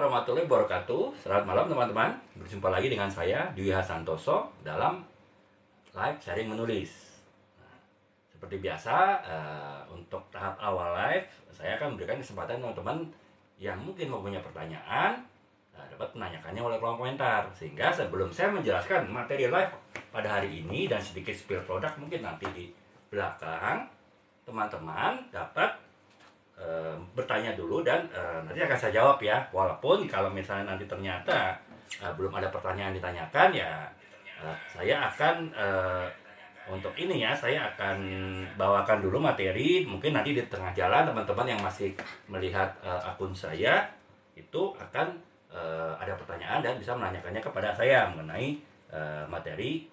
warahmatullahi wabarakatuh. Selamat malam teman-teman. Berjumpa lagi dengan saya Dwi Hasantoso dalam live sharing menulis. Seperti biasa, untuk tahap awal live saya akan memberikan kesempatan teman-teman yang mungkin mempunyai pertanyaan dapat menanyakannya oleh kolom komentar. Sehingga sebelum saya menjelaskan materi live pada hari ini dan sedikit spill produk mungkin nanti di belakang, teman-teman dapat bertanya dulu dan nanti akan saya jawab ya. Walaupun kalau misalnya nanti ternyata belum ada pertanyaan ditanyakan ya, saya akan untuk ini ya, saya akan bawakan dulu materi. Mungkin nanti di tengah jalan teman-teman yang masih melihat akun saya itu akan ada pertanyaan dan bisa menanyakannya kepada saya mengenai materi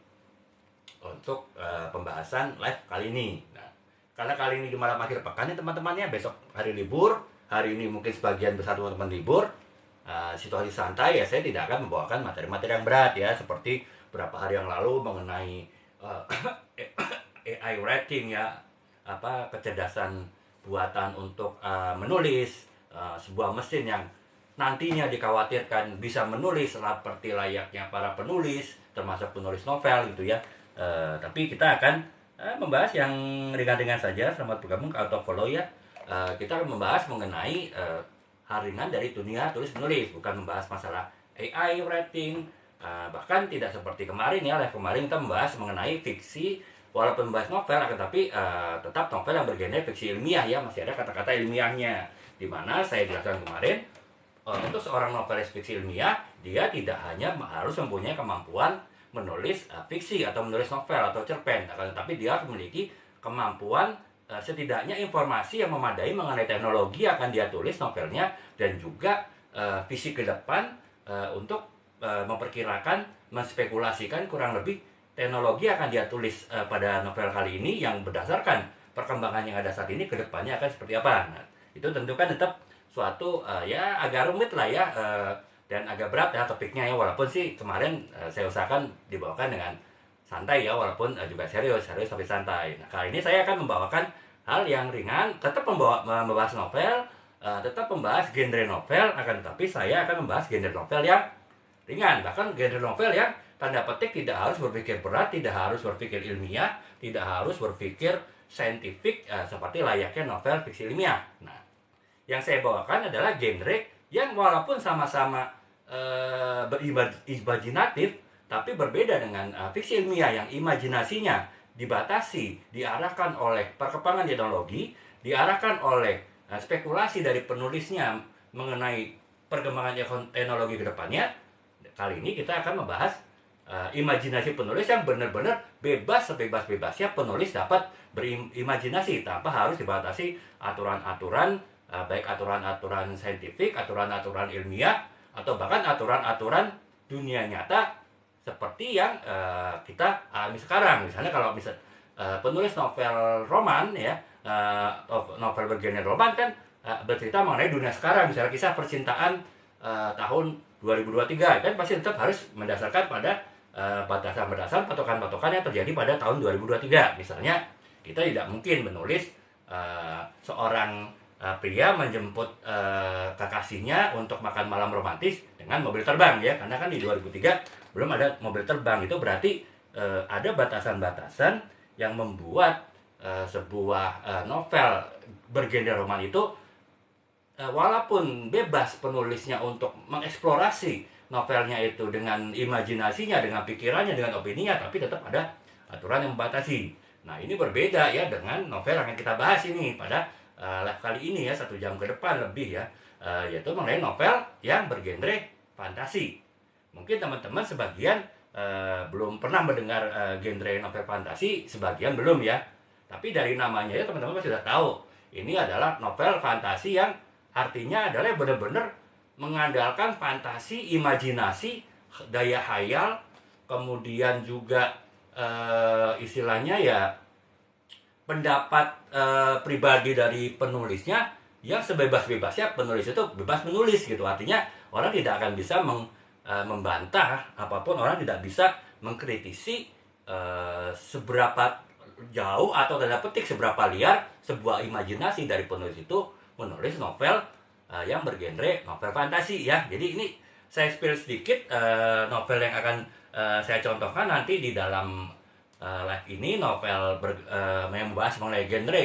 untuk pembahasan live kali ini. Nah, karena kali ini di malam akhir pekan ya teman-temannya, besok hari libur, hari ini mungkin sebagian besar teman-teman libur, situasi santai ya, saya tidak akan membawakan materi-materi yang berat ya, seperti beberapa hari yang lalu mengenai AI writing ya, kecerdasan buatan untuk menulis, sebuah mesin yang nantinya dikhawatirkan bisa menulis seperti layaknya para penulis, termasuk penulis novel gitu ya. Tapi kita akan membahas yang ringan-ringan saja. Selamat bergabung ke Auto Follow ya. Kita akan membahas mengenai hal ringan dari dunia tulis menulis, bukan membahas masalah AI writing. Bahkan tidak seperti kemarin ya, live kemarin kita membahas mengenai fiksi, walaupun membahas novel, akan tapi tetap novel yang bergenre fiksi ilmiah ya, masih ada kata-kata ilmiahnya. Dimana saya jelaskan kemarin, untuk seorang novelis fiksi ilmiah, dia tidak hanya harus mempunyai kemampuan menulis fiksi atau menulis novel atau cerpen, tapi dia memiliki kemampuan setidaknya informasi yang memadai mengenai teknologi yang akan dia tulis novelnya, dan juga visi ke depan untuk memperkirakan, menspekulasikan kurang lebih teknologi yang akan dia tulis pada novel kali ini, yang berdasarkan perkembangan yang ada saat ini ke depannya akan seperti apa. Nah, itu tentu kan tetap suatu ya agak rumit lah ya, dan agak berat ya topiknya ya, walaupun sih kemarin saya usahakan dibawakan dengan santai ya, walaupun juga serius tapi santai. Nah, kali ini saya akan membawakan hal yang ringan, tetap membahas novel, tetap membahas genre novel, akan tapi saya akan membahas genre novel yang ringan, bahkan genre novel yang tanda petik tidak harus berpikir berat, tidak harus berpikir ilmiah, tidak harus berpikir saintifik seperti layaknya novel fiksi ilmiah. Nah, yang saya bawakan adalah genre yang walaupun sama-sama berimajinatif, tapi berbeda dengan fiksi ilmiah yang imajinasinya dibatasi, diarahkan oleh perkembangan teknologi, diarahkan oleh spekulasi dari penulisnya mengenai perkembangan teknologi ke depannya. Kali ini kita akan membahas imajinasi penulis yang benar-benar bebas, sebebas-bebasnya penulis dapat berimajinasi tanpa harus dibatasi aturan-aturan, baik aturan-aturan saintifik, aturan-aturan ilmiah, atau bahkan aturan-aturan dunia nyata seperti yang kita alami sekarang. Misalnya kalau penulis novel roman ya, novel bergenre roman kan bercerita mengenai dunia sekarang, misalnya kisah percintaan tahun 2023 kan pasti tetap harus mendasarkan pada batasan-batasan, patokan-patokan yang terjadi pada tahun 2023. Misalnya kita tidak mungkin menulis seorang pria menjemput kekasihnya untuk makan malam romantis dengan mobil terbang ya, karena kan di 2003 belum ada mobil terbang. Itu berarti ada batasan-batasan yang membuat sebuah novel bergenre roman itu walaupun bebas penulisnya untuk mengeksplorasi novelnya itu dengan imajinasinya, dengan pikirannya, dengan opininya, tapi tetap ada aturan yang membatasi. Nah, ini berbeda ya dengan novel yang akan kita bahas ini pada live kali ini ya, 1 jam ke depan lebih ya, yaitu mengenai novel yang bergenre fantasi. Mungkin teman-teman sebagian belum pernah mendengar genre novel fantasi, sebagian belum ya. Tapi dari namanya ya teman-teman pasti sudah tahu, ini adalah novel fantasi yang artinya adalah benar-benar mengandalkan fantasi, imajinasi, daya hayal, kemudian juga istilahnya ya pendapat pribadi dari penulisnya yang sebebas-bebasnya. Penulis itu bebas menulis gitu, artinya orang tidak akan bisa membantah apapun, orang tidak bisa mengkritisi seberapa jauh atau tanda petik seberapa liar sebuah imajinasi dari penulis itu menulis novel yang bergenre novel fantasi ya. Jadi ini saya spill sedikit novel yang akan saya contohkan nanti di dalam live ini, novel yang membahas mengenai genre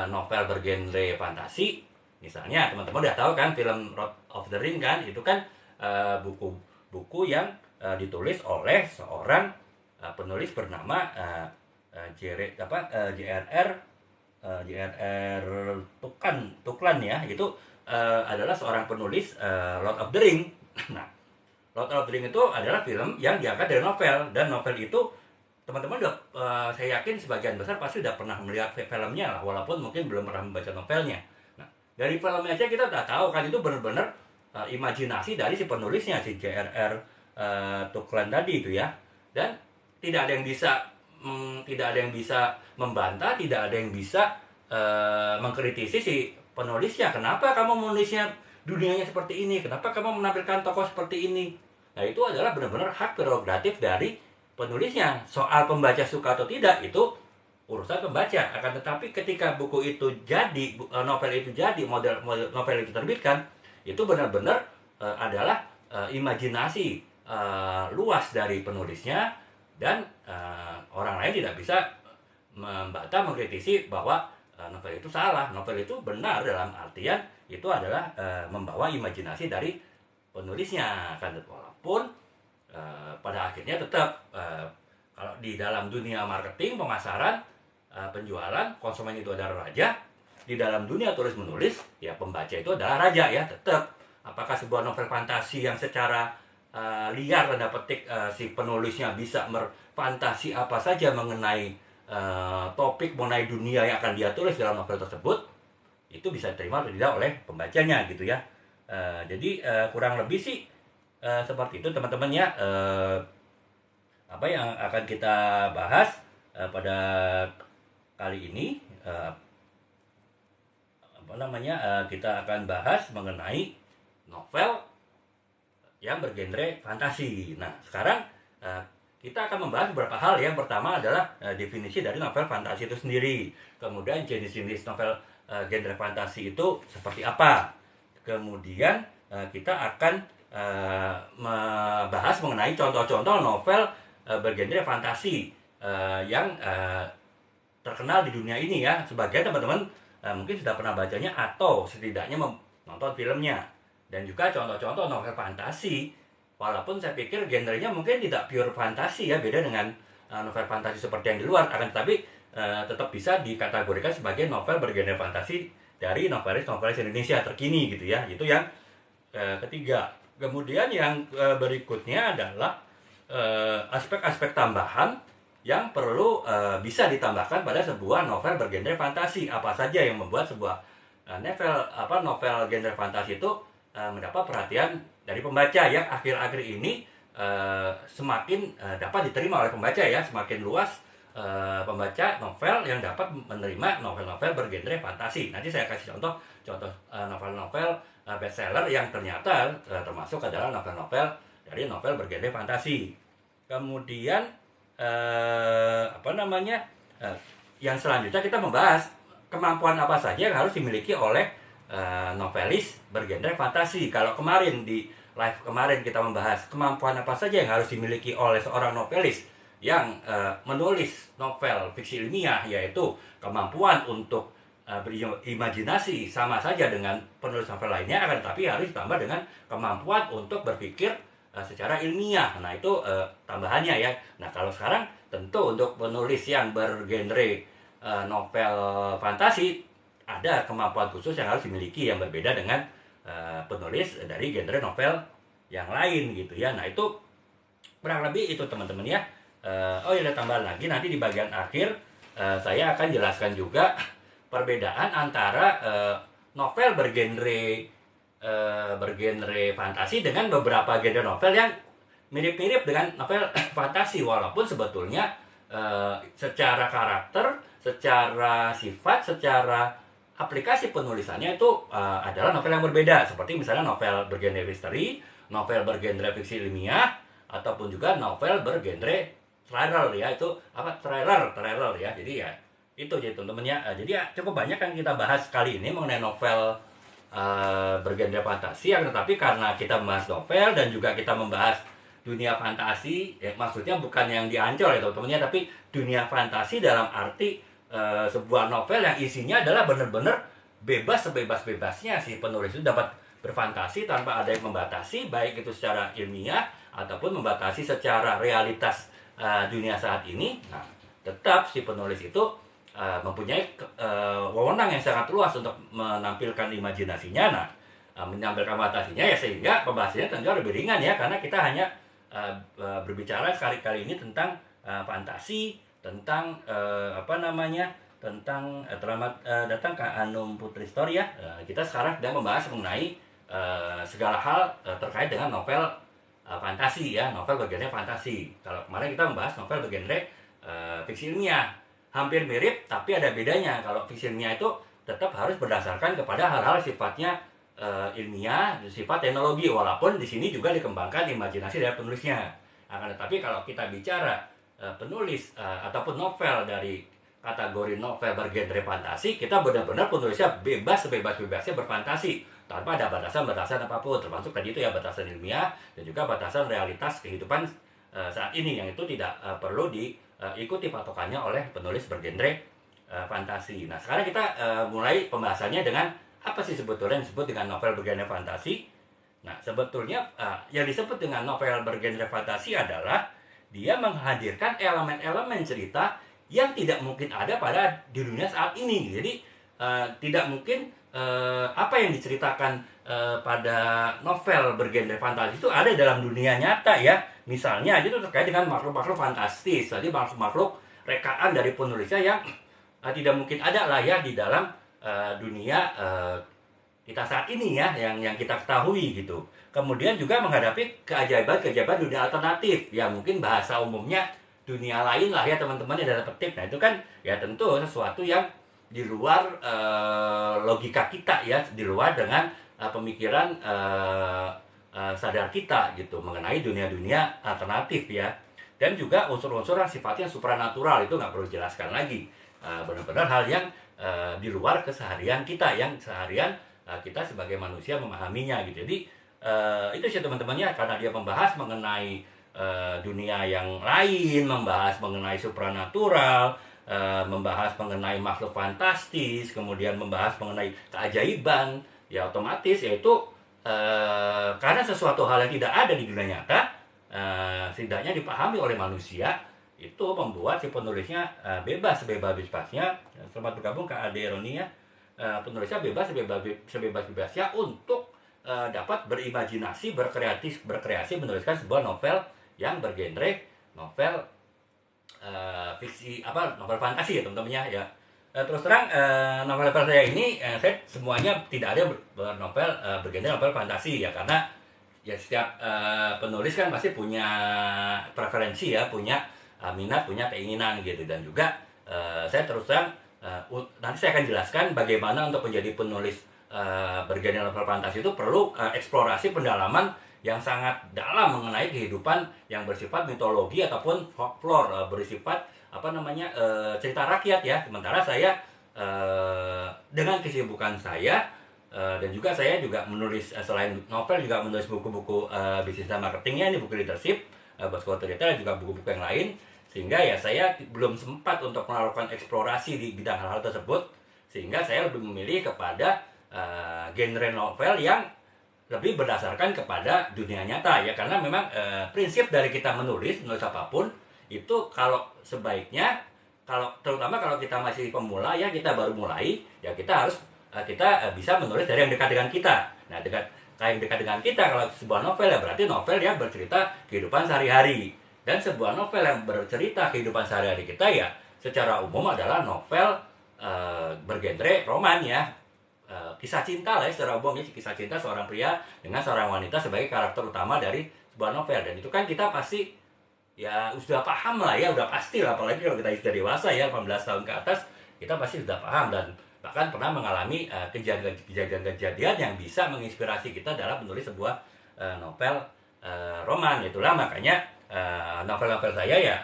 novel bergenre fantasi. Misalnya teman-teman udah tahu kan film Lord of the Ring kan, itu kan buku-buku yang ditulis oleh seorang penulis bernama JRR Tolkien ya. Itu adalah seorang penulis Lord of the Ring. Nah, Lord of the Ring itu adalah film yang diangkat dari novel, dan novel itu teman-teman udah saya yakin sebagian besar pasti udah pernah melihat filmnya lah, walaupun mungkin belum pernah membaca novelnya. Nah, dari filmnya aja kita udah tahu kan itu benar-benar imajinasi dari si penulisnya, si JRR Tolkien tadi itu ya. Dan tidak ada yang bisa membantah, tidak ada yang bisa mengkritisi si penulisnya. Kenapa kamu menulisnya dunianya seperti ini? Kenapa kamu menampilkan tokoh seperti ini? Nah, itu adalah benar-benar hak prerogatif dari penulisnya. Soal pembaca suka atau tidak itu urusan pembaca. Akan tetapi ketika buku itu jadi, novel itu jadi, model novel itu terbitkan, itu benar-benar adalah imajinasi luas dari penulisnya, dan orang lain tidak bisa membantah, mengkritisi bahwa novel itu salah. Novel itu benar dalam artian itu adalah membawa imajinasi dari penulisnya kan. Walaupun pada akhirnya tetap kalau di dalam dunia marketing, pemasaran, penjualan, konsumen itu adalah raja. Di dalam dunia tulis menulis ya, pembaca itu adalah raja ya. Tetap apakah sebuah novel fantasi yang secara liar tanda petik si penulisnya bisa berfantasi apa saja mengenai topik, mengenai dunia yang akan dia tulis dalam novel tersebut, itu bisa diterima atau tidak oleh pembacanya gitu ya. Jadi kurang lebih sih seperti itu teman-teman ya. Apa yang akan kita bahas pada kali ini, kita akan bahas mengenai novel yang bergenre fantasi. Nah, sekarang kita akan membahas beberapa hal. Yang pertama adalah definisi dari novel fantasi itu sendiri. Kemudian jenis-jenis novel genre fantasi itu seperti apa. Kemudian kita akan membahas mengenai contoh-contoh novel bergenre fantasi yang terkenal di dunia ini ya. Sebagian teman-teman mungkin sudah pernah bacanya atau setidaknya menonton filmnya. Dan juga contoh-contoh novel fantasi, walaupun saya pikir genrenya mungkin tidak pure fantasi ya, beda dengan novel fantasi seperti yang di luar, akan tetapi tetap bisa dikategorikan sebagai novel bergenre fantasi dari novelis-novelis Indonesia terkini gitu ya. Itu yang ketiga. Kemudian yang berikutnya adalah aspek-aspek tambahan yang perlu bisa ditambahkan pada sebuah novel bergenre fantasi. Apa saja yang membuat sebuah novel genre fantasi itu mendapat perhatian dari pembaca yang akhir-akhir ini semakin dapat diterima oleh pembaca ya. Semakin luas pembaca novel yang dapat menerima novel-novel bergenre fantasi. Nanti saya kasih contoh novel-novel bestseller yang ternyata termasuk adalah novel-novel dari novel bergenre fantasi. Kemudian yang selanjutnya kita membahas kemampuan apa saja yang harus dimiliki oleh novelis bergenre fantasi. Kalau kemarin di live kemarin kita membahas kemampuan apa saja yang harus dimiliki oleh seorang novelis yang menulis novel fiksi ilmiah, yaitu kemampuan untuk berimajinasi sama saja dengan penulis novel lainnya, akan tetapi harus ditambah dengan kemampuan untuk berpikir secara ilmiah. Nah, itu tambahannya ya. Nah, kalau sekarang tentu untuk penulis yang bergenre novel fantasi ada kemampuan khusus yang harus dimiliki yang berbeda dengan penulis dari genre novel yang lain gitu ya. Nah, itu kurang lebih itu teman-teman ya. Ada tambahan lagi nanti di bagian akhir saya akan jelaskan juga perbedaan antara novel bergenre fantasi dengan beberapa genre novel yang mirip-mirip dengan novel fantasi, walaupun sebetulnya secara karakter, secara sifat, secara aplikasi penulisannya itu adalah novel yang berbeda. Seperti misalnya novel bergenre misteri, novel bergenre fiksi ilmiah, ataupun juga novel bergenre thriller ya. Itu thriller ya. Jadi ya itu jadi teman-teman ya. Jadi ya cukup banyak yang kita bahas kali ini mengenai novel bergenre fantasi, ya, tetapi karena kita membahas novel dan juga kita membahas dunia fantasi, ya, maksudnya bukan yang diancol ya teman-teman, tapi dunia fantasi dalam arti sebuah novel yang isinya adalah benar-benar bebas, sebebas-bebasnya si penulis itu dapat berfantasi tanpa ada yang membatasi, baik itu secara ilmiah ataupun membatasi secara realitas dunia saat ini. Nah, tetap si penulis itu mempunyai wewenang yang sangat luas untuk menampilkan imajinasinya, menampilkan fantasinya, ya, sehingga pembahasannya tentu lebih ringan ya, karena kita hanya berbicara kali ini tentang fantasi, tentang tentang Kak Hanum Putri Story ya. Kita sekarang sedang membahas mengenai segala hal terkait dengan novel fantasi ya, novel bergenre fantasi. Kalau kemarin kita membahas novel bergenre fiksi ilmiah, hampir mirip tapi ada bedanya. Kalau fiksi ilmiah itu tetap harus berdasarkan kepada hal-hal sifatnya ilmiah, sifat teknologi, walaupun di sini juga dikembangkan imajinasi dari penulisnya. Akan tetapi kalau kita bicara penulis ataupun novel dari kategori novel bergenre fantasi, kita benar-benar penulisnya bebas, sebebas-bebasnya berfantasi tanpa ada batasan-batasan apapun, termasuk tadi itu ya batasan ilmiah dan juga batasan realitas kehidupan saat ini, yang itu tidak perlu diikuti patokannya oleh penulis bergenre fantasi. Nah, sekarang kita mulai pembahasannya dengan apa sih sebetulnya yang disebut dengan novel bergenre fantasi. Nah, sebetulnya yang disebut dengan novel bergenre fantasi adalah dia menghadirkan elemen-elemen cerita yang tidak mungkin ada pada di dunia saat ini. Jadi tidak mungkin apa yang diceritakan pada novel bergenre fantasi itu ada dalam dunia nyata ya. Misalnya itu terkait dengan makhluk-makhluk fantastis, jadi makhluk-makhluk rekaan dari penulisnya yang tidak mungkin ada lah ya di dalam dunia kita saat ini ya, yang kita ketahui gitu. Kemudian juga menghadapi keajaiban-keajaiban dunia alternatif yang mungkin bahasa umumnya dunia lain lah ya teman-teman yang dalam petik. Nah, itu kan ya tentu sesuatu yang di luar logika kita ya, di luar dengan pemikiran sadar kita gitu mengenai dunia-dunia alternatif ya. Dan juga unsur-unsur yang sifatnya supranatural itu nggak perlu jelaskan lagi. Benar-benar hal yang di luar keseharian kita, yang seharian kita sebagai manusia memahaminya gitu. Jadi itu sih teman-temannya, karena dia membahas mengenai dunia yang lain, membahas mengenai supranatural, membahas mengenai makhluk fantastis, kemudian membahas mengenai keajaiban, ya otomatis yaitu karena sesuatu hal yang tidak ada di dunia nyata, setidaknya dipahami oleh manusia, itu membuat si penulisnya bebas-bebasnya. Selamat bergabung ke Ade Roni ya. Penulisnya sebebas-bebasnya untuk dapat berimajinasi, berkreasi menuliskan sebuah novel yang bergenre novel fiksi novel fantasi ya teman-teman ya. Terus terang novel-novel saya ini saya semuanya tidak ada bernovel bergenre novel fantasi ya, karena ya setiap penulis kan pasti punya preferensi ya, punya minat, punya keinginan gitu. Dan juga saya terus terang nanti saya akan jelaskan bagaimana untuk menjadi penulis bergenre novel fantasi itu perlu eksplorasi pendalaman yang sangat dalam mengenai kehidupan yang bersifat mitologi ataupun folklore, bersifat cerita rakyat ya. Sementara saya dengan kesibukan saya dan juga saya juga menulis selain novel juga menulis buku-buku bisnis dan marketingnya, ini buku leadership, Bosco Retail, dan juga buku-buku yang lain, sehingga ya saya belum sempat untuk melakukan eksplorasi di bidang hal-hal tersebut, sehingga saya lebih memilih kepada genre novel yang lebih berdasarkan kepada dunia nyata ya, karena memang prinsip dari kita menulis apapun itu, kalau sebaiknya, terutama kalau kita masih pemula ya, kita baru mulai ya, kita harus bisa menulis dari yang dekat dengan kita. Nah, yang dekat dengan kita, kalau sebuah novel ya berarti novel yang bercerita kehidupan sehari-hari. Dan sebuah novel yang bercerita kehidupan sehari-hari kita ya secara umum adalah novel bergenre roman ya. Kisah cinta lah ya, secara umum ya, kisah cinta seorang pria dengan seorang wanita sebagai karakter utama dari sebuah novel. Dan itu kan kita pasti ya sudah paham lah ya, udah pasti lah, apalagi kalau kita sudah dewasa ya, 18 tahun ke atas, kita pasti sudah paham dan bahkan pernah mengalami kejadian-kejadian yang bisa menginspirasi kita dalam menulis sebuah novel roman. Itulah makanya novel-novel saya ya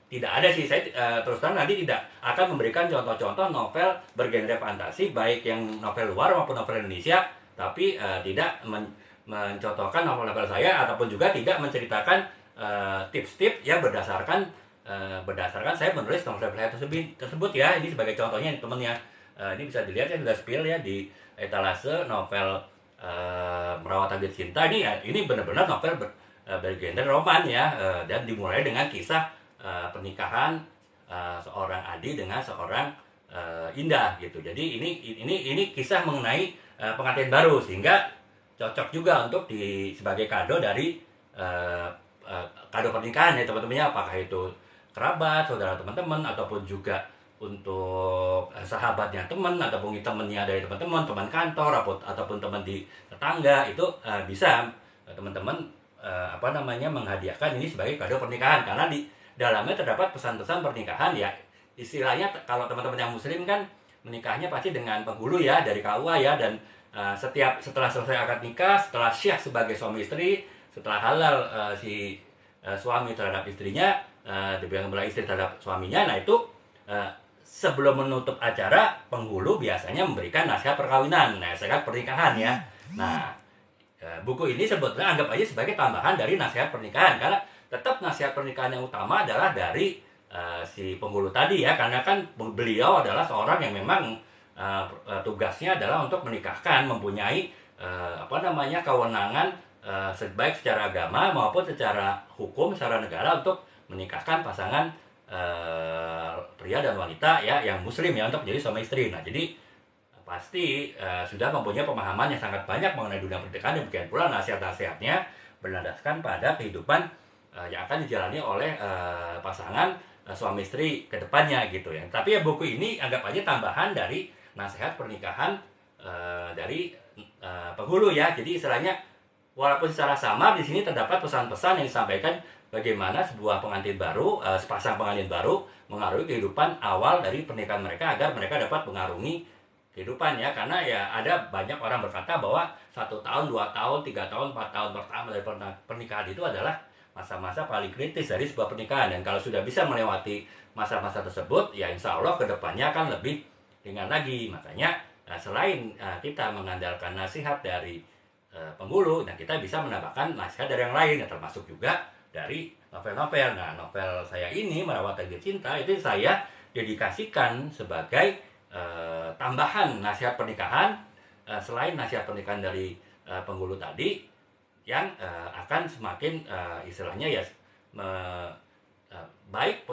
tidak ada sih, saya terus terang nanti tidak akan memberikan contoh-contoh novel bergenre fantasi, baik yang novel luar maupun novel Indonesia, tapi tidak mencontohkan novel-novel saya, ataupun juga tidak menceritakan tips-tips yang berdasarkan saya menulis novel saya tersebut ya. Ini sebagai contohnya teman ya. Ini bisa dilihat, saya sudah spill ya di etalase novel Merawat Takdir Cinta. Ini benar-benar novel bergenre roman ya, dan dimulai dengan kisah pernikahan seorang Adi dengan seorang Indah gitu. Jadi ini kisah mengenai pengantin baru, sehingga cocok juga untuk sebagai kado dari kado pernikahan ya teman-temannya, apakah itu kerabat, saudara, teman-teman, ataupun juga untuk sahabatnya teman, ataupun temannya dari teman-teman, teman kantor, ataupun teman di tetangga. Itu bisa teman-teman menghadiahkan ini sebagai kado pernikahan, karena di dalamnya terdapat pesan-pesan pernikahan ya. Istilahnya kalau teman-teman yang muslim kan menikahnya pasti dengan penghulu ya, dari KUA ya, dan setelah selesai akad nikah, setelah syah sebagai suami istri, setelah halal si suami terhadap istrinya, dibilang belah istri terhadap suaminya, nah itu sebelum menutup acara, penghulu biasanya memberikan nasihat perkawinan, nasihat pernikahan ya. Nah, buku ini sebetulnya anggap aja sebagai tambahan dari nasihat pernikahan, karena tetap nasihat pernikahan yang utama adalah dari si penghulu tadi ya, karena kan beliau adalah seorang yang memang tugasnya adalah untuk menikahkan, mempunyai kewenangan baik secara agama maupun secara hukum, secara negara, untuk menikahkan pasangan pria dan wanita ya yang muslim ya, untuk menjadi suami istri. Nah, jadi pasti sudah mempunyai pemahaman yang sangat banyak mengenai dunia pernikahan, dan demikian pula nasihat-nasihatnya berlandaskan pada kehidupan yang akan dijalani oleh pasangan suami istri ke depannya gitu ya. Tapi ya buku ini anggap aja tambahan dari nasihat pernikahan dari penghulu ya. Jadi istilahnya walaupun secara samar di sini terdapat pesan-pesan yang disampaikan bagaimana sebuah pengantin baru, sepasang pengantin baru mengaruhi kehidupan awal dari pernikahan mereka, agar mereka dapat mengarungi kehidupan ya. Karena ya ada banyak orang berkata bahwa 1 tahun, 2 tahun, 3 tahun, 4 tahun pertama dari pernikahan itu adalah masa-masa paling kritis dari sebuah pernikahan, dan kalau sudah bisa melewati masa-masa tersebut ya insya Allah kedepannya akan lebih ringan lagi. Makanya selain kita mengandalkan nasihat dari penghulu, nah kita bisa menambahkan nasihat dari yang lain, yang termasuk juga dari novel-novel. Nah, novel saya ini Merawat Takdir Cinta itu saya dedikasikan sebagai tambahan nasihat pernikahan, selain nasihat pernikahan dari penghulu tadi, yang akan semakin istilahnya ya baik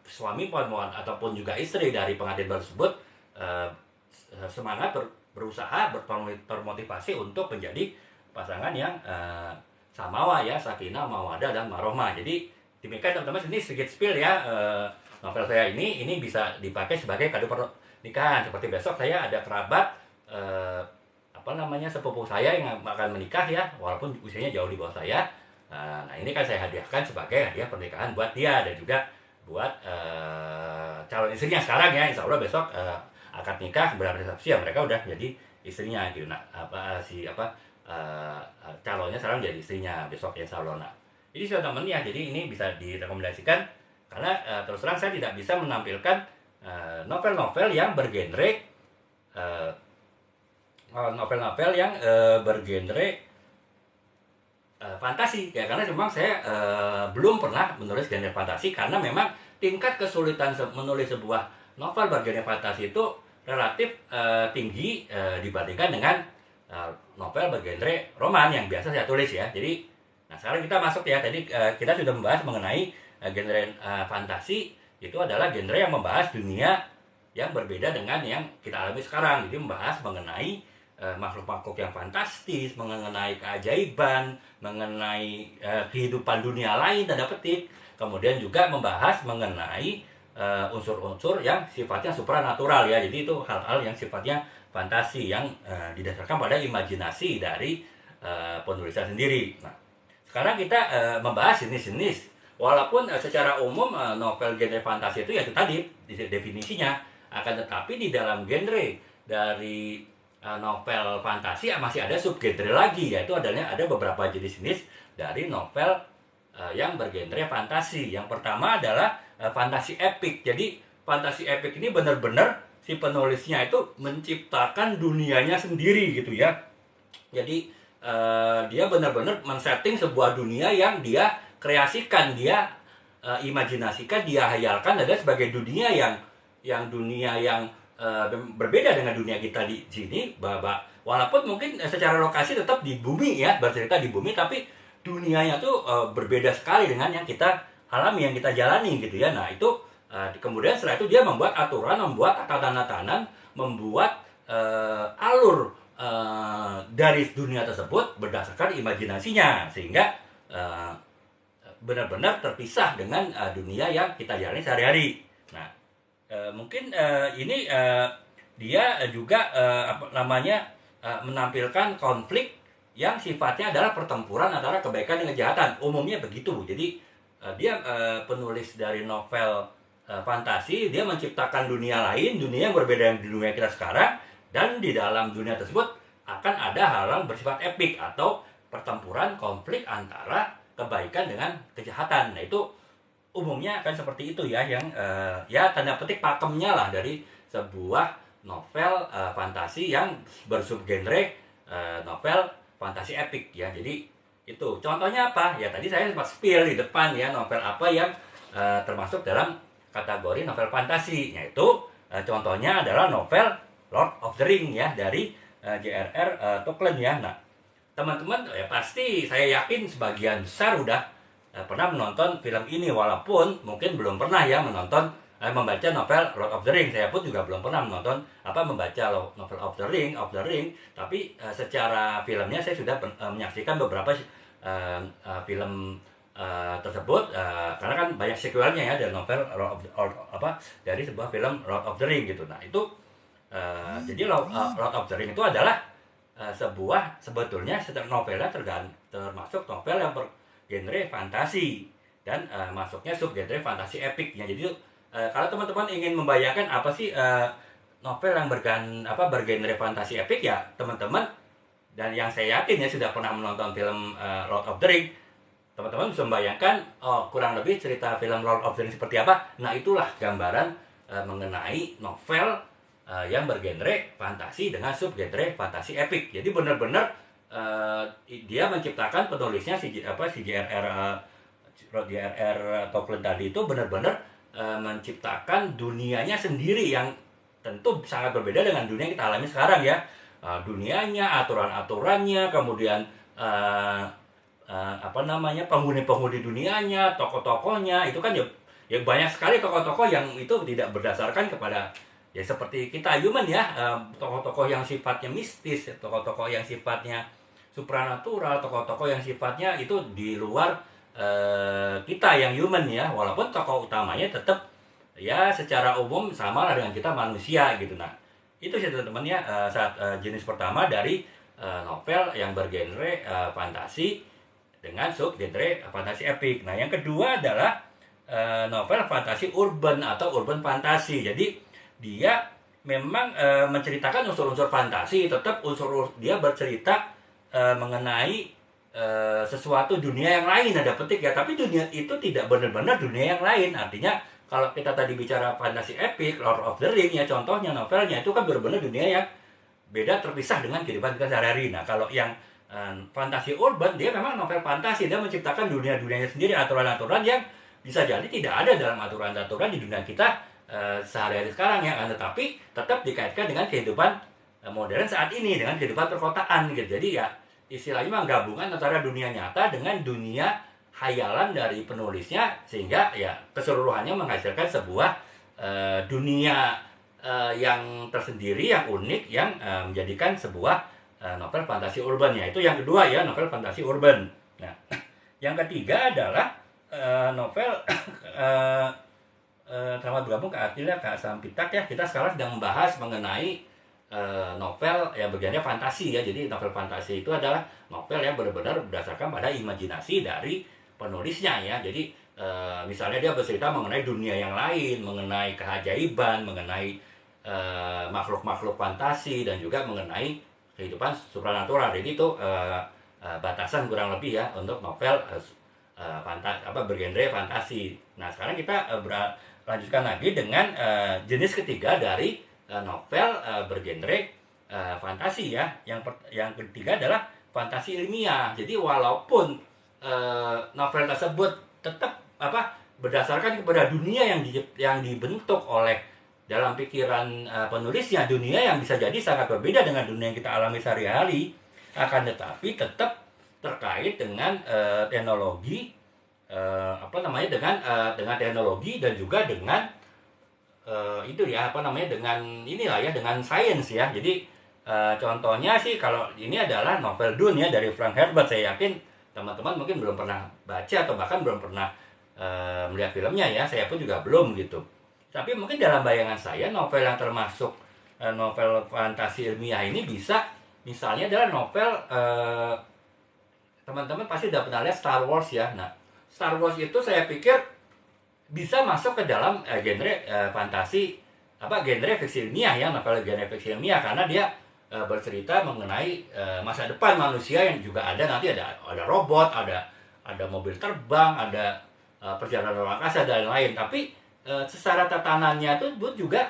suami ataupun juga istri dari pengantin tersebut semangat berusaha termotivasi untuk menjadi pasangan yang samawa ya, sakinah, mawadah, dan marohmah. Jadi demikian teman-teman, ini sedikit spill ya, novel saya ini bisa dipakai sebagai kado pernikahan. Seperti besok saya ada kerabat sepupu saya yang akan menikah ya, walaupun usianya jauh di bawah saya. Nah, ini kan saya hadiahkan sebagai hadiah pernikahan buat dia, dan juga buat calon istrinya sekarang ya. Insya Allah besok akad nikah, berresepsi ya, mereka udah jadi istrinya gitu. Nah, calonnya sekarang jadi istrinya besok ya insya Allah. Nah, ini sudah temen ya, jadi ini bisa direkomendasikan, karena terus terang saya tidak bisa menampilkan novel-novel yang bergenre fantasi ya, karena memang saya belum pernah menulis genre fantasi, karena memang tingkat kesulitan menulis sebuah novel bergenre fantasi itu relatif tinggi dibandingkan dengan novel bergenre roman yang biasa saya tulis ya. Jadi nah sekarang kita masuk ya, tadi kita sudah membahas mengenai genre fantasi itu adalah genre yang membahas dunia yang berbeda dengan yang kita alami sekarang. Jadi membahas mengenai makhluk-makhluk yang fantastis, mengenai keajaiban, mengenai kehidupan dunia lain tanda petik. Kemudian juga membahas mengenai unsur-unsur yang sifatnya supranatural ya. Jadi itu hal-hal yang sifatnya fantasi, yang didasarkan pada imajinasi dari penulisnya sendiri. Nah, sekarang kita membahas jenis-jenis. Walaupun secara umum novel genre fantasi itu ya itu tadi definisinya, akan tetapi di dalam genre dari novel fantasi masih ada subgenre lagi, yaitu ada beberapa jenis-jenis dari novel yang bergenre fantasi. Yang pertama adalah fantasi epik. Jadi fantasi epik ini benar-benar si penulisnya itu menciptakan dunianya sendiri gitu ya. Jadi dia benar-benar men-setting sebuah dunia yang dia kreasikan, dia imajinasikan, dia hayalkan ada sebagai dunia yang dunia yang berbeda dengan dunia kita di sini. Walaupun mungkin secara lokasi tetap di bumi ya, bercerita di bumi, tapi dunianya tuh berbeda sekali dengan yang kita alami, yang kita jalani gitu ya. Nah itu kemudian setelah itu dia membuat aturan, membuat tatanan-tatanan, membuat alur dari dunia tersebut berdasarkan imajinasinya, sehingga benar-benar terpisah dengan dunia yang kita jalani sehari-hari. Nah mungkin ini dia juga menampilkan konflik yang sifatnya adalah pertempuran antara kebaikan dan kejahatan, umumnya begitu. Jadi dia penulis dari novel fantasi, dia menciptakan dunia lain, dunia yang berbeda dengan dunia kita sekarang, dan di dalam dunia tersebut akan ada hal-hal bersifat epik atau pertempuran, konflik antara kebaikan dengan kejahatan. Nah itu umumnya akan seperti itu ya, yang ya tanda petik pakemnya lah dari sebuah novel fantasi yang bersubgenre novel fantasi epik ya. Jadi itu contohnya apa ya, tadi saya sempat spill di depan ya, novel apa yang termasuk dalam kategori novel fantasi, yaitu contohnya adalah novel Lord of the Ring ya, dari J.R.R. Tolkien ya. Nah teman-teman ya pasti saya yakin sebagian besar udah pernah menonton film ini, walaupun mungkin belum pernah ya membaca novel Lord of the Ring. Saya pun juga belum pernah membaca novel of the Ring, tapi secara filmnya saya sudah menyaksikan beberapa film tersebut, karena kan banyak sequelnya ya dari novel dari sebuah film Lord of the Ring gitu. Nah itu jadi Lord of the Ring itu adalah sebetulnya novelnya termasuk novel yang bergenre fantasi dan masuknya subgenre fantasi epik ya. Jadi kalau teman-teman ingin membayangkan apa sih novel yang bergenre fantasi epik ya, teman-teman, dan yang saya yakin ya sudah pernah menonton film Lord of the Ring, teman-teman bisa membayangkan kurang lebih cerita film Lord of the Ring seperti apa. Nah itulah gambaran mengenai novel yang bergenre fantasi dengan subgenre fantasi epik. Jadi benar-benar dia menciptakan, penulisnya si J.R.R. Tolkien tadi itu benar-benar menciptakan dunianya sendiri yang tentu sangat berbeda dengan dunia yang kita alami sekarang ya. Dunianya, aturan-aturannya, kemudian penghuni-penghuni dunianya, tokoh-tokohnya, itu kan ya banyak sekali tokoh-tokoh yang itu tidak berdasarkan kepada ya seperti kita human ya, tokoh-tokoh yang sifatnya mistis, tokoh-tokoh yang sifatnya supranatural, tokoh-tokoh yang sifatnya itu di luar kita yang human ya, walaupun tokoh utamanya tetap ya secara umum sama lah dengan kita manusia gitu. Nah itu sih teman-teman ya, jenis pertama dari novel yang bergenre fantasi dengan subgenre fantasi epik. Nah yang kedua adalah novel fantasi urban atau urban fantasi. Jadi dia memang menceritakan unsur-unsur fantasi, tetap dia bercerita mengenai sesuatu dunia yang lain, ada petik ya, tapi dunia itu tidak benar-benar dunia yang lain. Artinya kalau kita tadi bicara fantasi epik, Lord of the Ring ya contohnya novelnya, itu kan benar-benar dunia yang beda, terpisah dengan kehidupan kita sehari-hari. Nah kalau yang fantasi urban, dia memang novel fantasi, dia menciptakan dunia-dunianya sendiri, aturan-aturan yang bisa jadi tidak ada dalam aturan-aturan di dunia kita sehari-hari sekarang ya, tetapi tetap dikaitkan dengan kehidupan modern saat ini, dengan kehidupan perkotaan gitu. Jadi ya istilahnya memang gabungan antara dunia nyata dengan dunia hayalan dari penulisnya, sehingga ya keseluruhannya menghasilkan sebuah dunia yang tersendiri, yang unik, yang menjadikan sebuah novel fantasi urban ya. Itu yang kedua ya, novel fantasi urban. Nah yang ketiga adalah novel selamat bergabung Kak Akila, Kak Sampitak ya. Kita sekarang sedang membahas mengenai novel yang bergenre fantasi ya. Jadi novel fantasi itu adalah novel yang benar-benar berdasarkan pada imajinasi dari penulisnya ya. Jadi misalnya dia bercerita mengenai dunia yang lain, mengenai keajaiban, mengenai makhluk-makhluk fantasi, dan juga mengenai kehidupan supranatural. Jadi itu batasan kurang lebih ya untuk novel bergenre fantasi. Nah sekarang kita lanjutkan lagi dengan jenis ketiga dari novel bergenre fantasi ya. Yang ketiga adalah fantasi ilmiah. Jadi walaupun novel tersebut tetap berdasarkan kepada dunia yang dibentuk oleh dalam pikiran penulisnya, dunia yang bisa jadi sangat berbeda dengan dunia yang kita alami sehari-hari, akan tetapi tetap terkait dengan teknologi, dengan teknologi dan juga dengan dengan sains ya. Jadi contohnya sih kalau ini adalah novel Dune ya dari Frank Herbert. Saya yakin teman-teman mungkin belum pernah baca atau bahkan belum pernah melihat filmnya ya. Saya pun juga belum gitu. Tapi mungkin dalam bayangan saya novel yang termasuk novel fantasi ilmiah ini bisa misalnya adalah novel teman-teman pasti udah pernah lihat Star Wars ya. Nah, Star Wars itu saya pikir bisa masuk ke dalam genre fantasi genre fiksi ilmiah ya, novel genre fiksi ilmiah karena dia bercerita mengenai masa depan manusia yang juga nanti ada robot, ada mobil terbang, ada perjalanan luar angkasa dan lain-lain. Tapi secara tatanannya tuh juga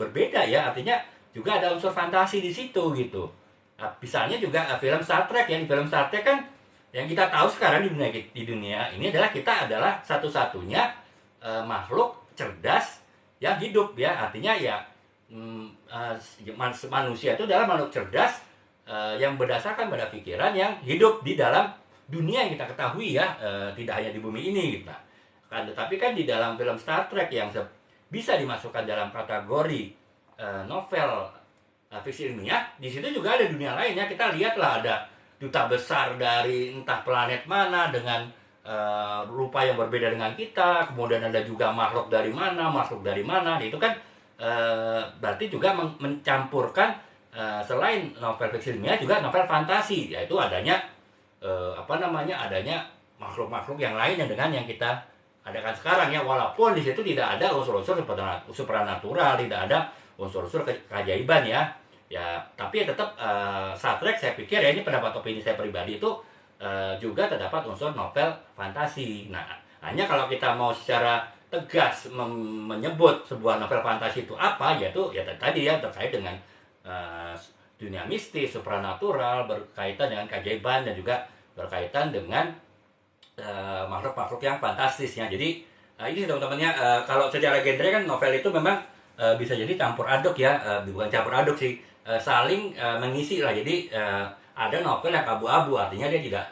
berbeda ya, artinya juga ada unsur fantasi di situ gitu. Misalnya juga film Star Trek ya, di film Star Trek kan yang kita tahu sekarang di dunia ini adalah kita adalah satu-satunya makhluk cerdas yang hidup ya, artinya ya manusia itu adalah makhluk cerdas yang berdasarkan pada pikiran yang hidup di dalam dunia yang kita ketahui ya, tidak hanya di bumi ini gitu. Tetapi kan di dalam film Star Trek yang bisa dimasukkan dalam kategori novel fiksi ilmiah, di situ juga ada dunia lainnya. Kita lihatlah ada duta besar dari entah planet mana dengan rupa yang berbeda dengan kita, kemudian ada juga makhluk dari mana, itu kan berarti juga mencampurkan selain novel fiksi ilmiah juga novel fantasi, yaitu adanya adanya makhluk-makhluk yang lain dengan yang kita adakan sekarang ya, walaupun di situ tidak ada unsur-unsur supranatural, tidak ada unsur-unsur keajaiban ya. Ya, tapi ya tetap Star Trek saya pikir ya, ini pendapat opini saya pribadi itu juga terdapat unsur novel fantasi. Nah, hanya kalau kita mau secara tegas menyebut sebuah novel fantasi itu apa, yaitu ya tadi ya terkait dengan dunia mistis, supranatural, berkaitan dengan keajaiban dan juga berkaitan dengan makhluk-makhluk yang fantastisnya. Jadi ini teman-temannya kalau secara genre kan novel itu memang bisa jadi campur aduk ya, bukan campur aduk sih, saling mengisi lah. Jadi ada novel yang abu-abu, artinya dia tidak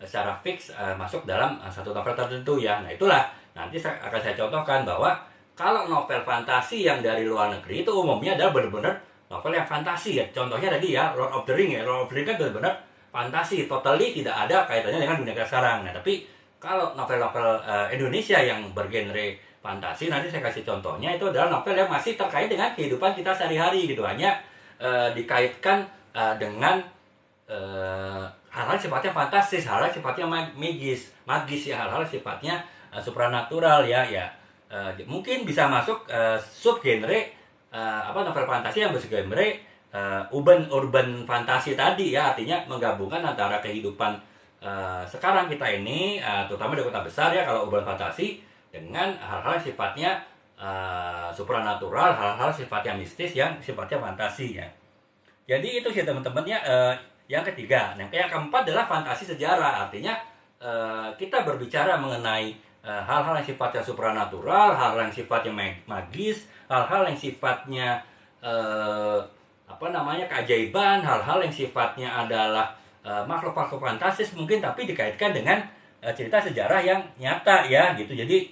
secara fix masuk dalam satu novel tertentu ya. Nah itulah nanti akan saya contohkan bahwa kalau novel fantasi yang dari luar negeri itu umumnya adalah benar-benar novel yang fantasi ya. Contohnya tadi ya Lord of the Ring ya, Lord of the Ring kan benar-benar fantasi, totally tidak ada kaitannya dengan dunia kita sekarang. Nah tapi kalau novel-novel Indonesia yang bergenre fantasi, nanti saya kasih contohnya, itu adalah novel yang masih terkait dengan kehidupan kita sehari-hari gitu, hanya dikaitkan dengan hal-hal sifatnya fantastis, hal-hal sifatnya magis ya, hal-hal sifatnya supranatural ya. Mungkin bisa masuk subgenre novel fantasi yang bergenre urban fantasi tadi ya, artinya menggabungkan antara kehidupan sekarang kita ini, terutama di kota besar ya kalau urban fantasi, dengan hal-hal sifatnya supranatural, hal-hal sifatnya mistis yang sifatnya fantasi ya. Jadi itu sih teman-teman ya, yang ketiga. Nah, yang keempat adalah fantasi sejarah, artinya kita berbicara mengenai hal-hal yang sifatnya supranatural, hal-hal yang sifatnya magis, hal-hal yang sifatnya keajaiban, hal-hal yang sifatnya adalah makhluk-makhluk fantastis mungkin, tapi dikaitkan dengan cerita sejarah yang nyata ya gitu. Jadi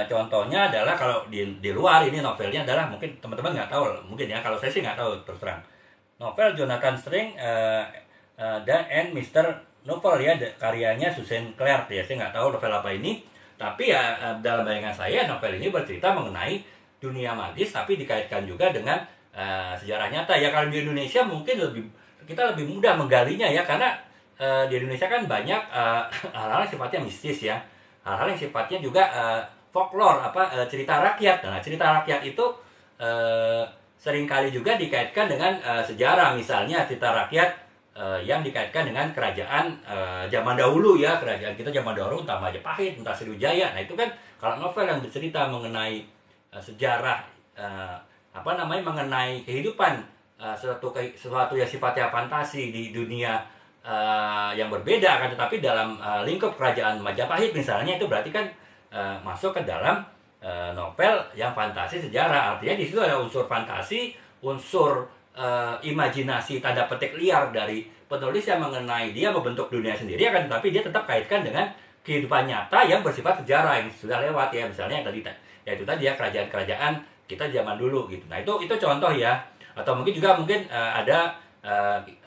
contohnya adalah kalau di luar ini novelnya adalah, mungkin teman-teman nggak tahu mungkin ya, kalau saya sih nggak tahu terus terang, novel Jonathan Strange dan Mr. Novel ya, karyanya Susan Clarke ya. Saya nggak tahu novel apa ini, tapi ya dalam bayangan saya novel ini bercerita mengenai dunia magis tapi dikaitkan juga dengan sejarah nyata ya. Kalau di Indonesia mungkin kita lebih mudah menggalinya ya, karena di Indonesia kan banyak hal-hal yang sifatnya mistis ya, hal-hal yang sifatnya juga folklore, cerita rakyat. Nah, cerita rakyat itu seringkali juga dikaitkan dengan sejarah, misalnya cerita rakyat yang dikaitkan dengan kerajaan zaman dahulu ya, kerajaan kita zaman dahulu, entah Majapahit, entah Sriwijaya. Nah itu kan kalau novel yang bercerita mengenai sejarah mengenai kehidupan, sesuatu yang sifatnya fantasi di dunia yang berbeda, kan, tetapi dalam lingkup kerajaan Majapahit misalnya, itu berarti kan masuk ke dalam novel yang fantasi sejarah. Artinya di situ ada unsur fantasi, unsur imajinasi tanda petik liar dari penulis yang mengenai dia membentuk dunia sendiri, kan, tapi dia tetap kaitkan dengan kehidupan nyata yang bersifat sejarah yang sudah lewat, ya, misalnya yang tadi, ya itu tadi ya, kerajaan-kerajaan kita zaman dulu gitu. Nah, itu contoh ya. Atau mungkin ada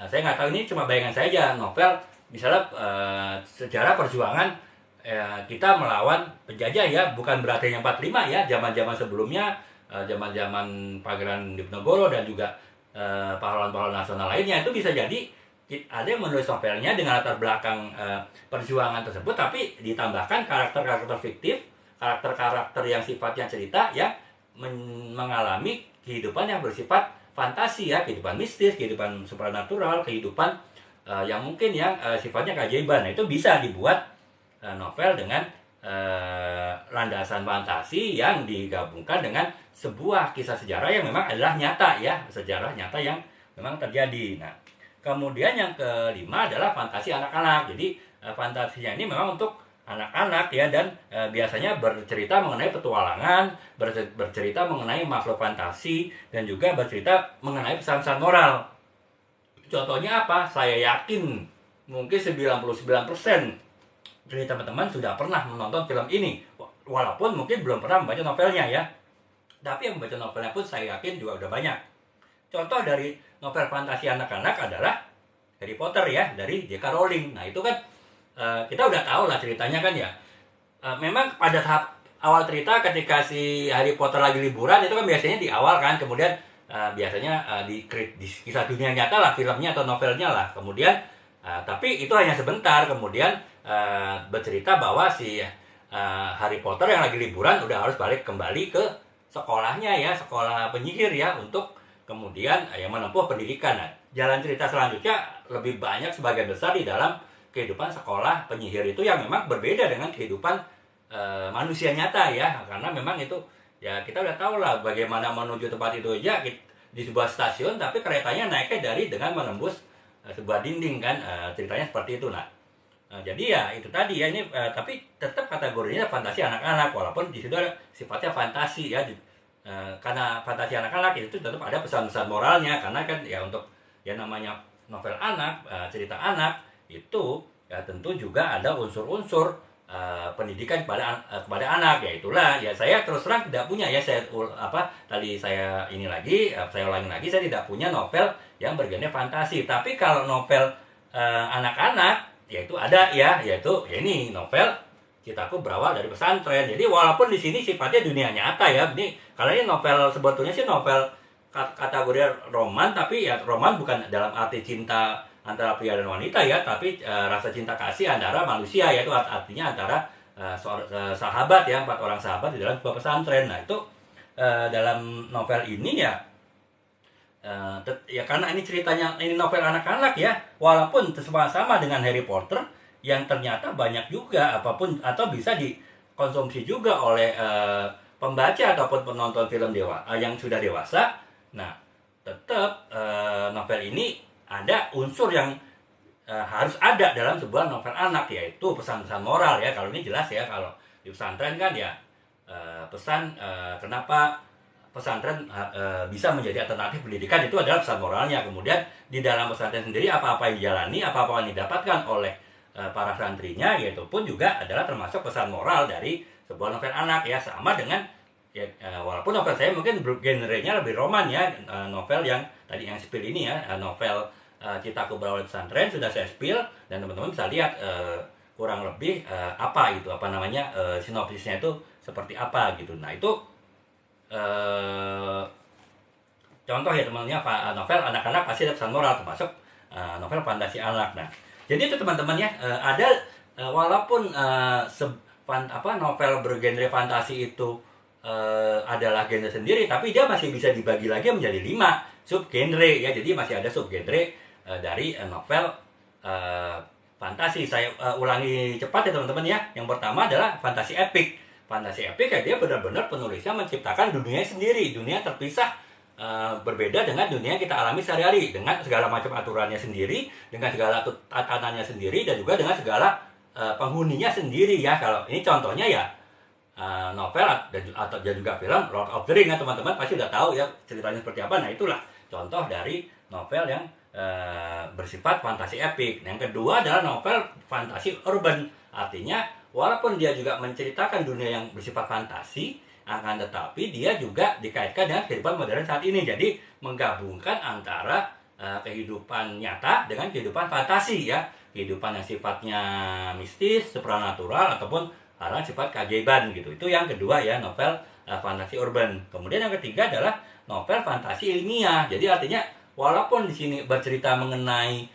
saya nggak tahu, ini cuma bayangan saya aja, novel misalnya sejarah perjuangan kita melawan penjajah, ya, bukan berarti yang 45 ya, zaman-zaman sebelumnya, zaman-zaman Pangeran Diponegoro dan juga pahlawan-pahlawan nasional lainnya, itu bisa jadi ada yang menulis novelnya dengan latar belakang perjuangan tersebut, tapi ditambahkan karakter-karakter fiktif, karakter-karakter yang sifatnya cerita yang mengalami kehidupan yang bersifat fantasi, ya, kehidupan mistis, kehidupan supranatural, kehidupan yang mungkin yang sifatnya keajaiban. Nah, itu bisa dibuat novel dengan landasan fantasi yang digabungkan dengan sebuah kisah sejarah yang memang adalah nyata, ya, sejarah nyata yang memang terjadi. Nah, kemudian yang kelima adalah fantasi anak-anak. Jadi fantasinya ini memang untuk anak-anak, ya, dan biasanya bercerita mengenai petualangan, bercerita mengenai makhluk fantasi, dan juga bercerita mengenai pesan-pesan moral. Contohnya apa? Saya yakin mungkin 99% dari teman-teman sudah pernah menonton film ini, walaupun mungkin belum pernah membaca novelnya, ya. Tapi yang membaca novelnya pun saya yakin juga udah banyak. Contoh dari novel fantasi anak-anak adalah Harry Potter, ya, dari J.K. Rowling. Nah, itu kan kita udah tahu lah ceritanya, kan, ya. Memang pada tahap awal cerita ketika si Harry Potter lagi liburan, itu kan biasanya di awal, kan, kemudian biasanya di kisah dunia nyata lah filmnya atau novelnya lah. Kemudian tapi itu hanya sebentar, kemudian bercerita bahwa si Harry Potter yang lagi liburan udah harus balik kembali ke sekolahnya, ya, sekolah penyihir, ya, untuk kemudian yang menempuh pendidikan. Nah, jalan cerita selanjutnya lebih banyak sebagian besar di dalam kehidupan sekolah penyihir itu, yang memang berbeda dengan kehidupan manusia nyata, ya, karena memang itu, ya, kita udah tahu lah bagaimana menuju tempat itu aja di sebuah stasiun, tapi keretanya naiknya dengan menembus sebuah dinding, kan, ceritanya seperti itu. Nah, jadi ya itu tadi, ya, ini tapi tetap kategorinya fantasi anak-anak, walaupun di situ ada sifatnya fantasi, ya, karena fantasi anak-anak itu tetap ada pesan-pesan moralnya, karena kan, ya, untuk yang namanya novel anak, cerita anak itu, ya, tentu juga ada unsur-unsur pendidikan kepada anak, ya. Itulah, ya, saya terus terang tidak punya, ya, saya ulangi lagi, saya tidak punya novel yang bergenre fantasi. Tapi kalau novel anak-anak, yaitu ada, ya, yaitu ini novel Cintaku Berawal dari Pesantren. Jadi walaupun di sini sifatnya dunia nyata, ya, ini karena ini novel sebetulnya sih novel kategori roman, tapi ya roman bukan dalam arti cinta antara pria dan wanita, ya, tapi rasa cinta kasih antara manusia, yaitu artinya antara sahabat, ya, 4 orang sahabat di dalam sebuah pesantren. Nah, itu dalam novel ini, ya, ya, karena ini ceritanya, ini novel anak-anak, ya, walaupun sama dengan Harry Potter yang ternyata banyak juga atau bisa dikonsumsi juga oleh pembaca ataupun penonton film yang sudah dewasa. Nah, tetap novel ini ada unsur yang harus ada dalam sebuah novel anak, yaitu pesan-pesan moral, ya. Kalau ini jelas, ya, kalau di pesantren, kan, ya, pesan kenapa pesantren bisa menjadi alternatif pendidikan, itu adalah pesan moralnya. Kemudian di dalam pesantren sendiri apa-apa yang dijalani, apa-apa yang didapatkan oleh para santrinya, yaitu pun juga adalah termasuk pesan moral dari sebuah novel anak, ya. Sama dengan, ya, walaupun novel saya mungkin genrenya lebih roman, ya, novel yang tadi yang spill ini, ya, novel Cintaku Berawal dari Pesantren sudah saya spill, dan teman-teman bisa lihat kurang lebih sinopsisnya itu seperti apa, gitu. Nah, itu contoh, ya, teman-temannya, novel anak-anak pasti ada pesan moral, termasuk novel fantasi anak. Nah, jadi itu teman-teman, ya, ada walaupun novel bergenre fantasi itu adalah genre sendiri, tapi dia masih bisa dibagi lagi menjadi 5 subgenre, ya. Jadi masih ada subgenre dari novel fantasi. Saya ulangi cepat, ya, teman-teman, ya. Yang pertama adalah fantasi epik. Fantasi epik, ya, dia benar-benar penulisnya menciptakan dunia sendiri, dunia terpisah berbeda dengan dunia yang kita alami sehari-hari, dengan segala macam aturannya sendiri, dengan segala tatanannya sendiri, dan juga dengan segala penghuninya sendiri ya. Kalau ini contohnya ya novel dan juga film Lord of the Ring ya, teman-teman pasti udah tahu ya ceritanya seperti apa. Nah itulah contoh dari novel yang bersifat fantasi epik. Yang kedua adalah novel fantasi urban, artinya walaupun dia juga menceritakan dunia yang bersifat fantasi, akan tetapi dia juga dikaitkan dengan kehidupan modern saat ini. Jadi menggabungkan antara kehidupan nyata dengan kehidupan fantasi ya, kehidupan yang sifatnya mistis, supranatural, ataupun hal sifat keajaiban gitu. Itu yang kedua ya, novel fantasi urban. Kemudian yang ketiga adalah novel fantasi ilmiah. Jadi artinya walaupun di sini bercerita mengenai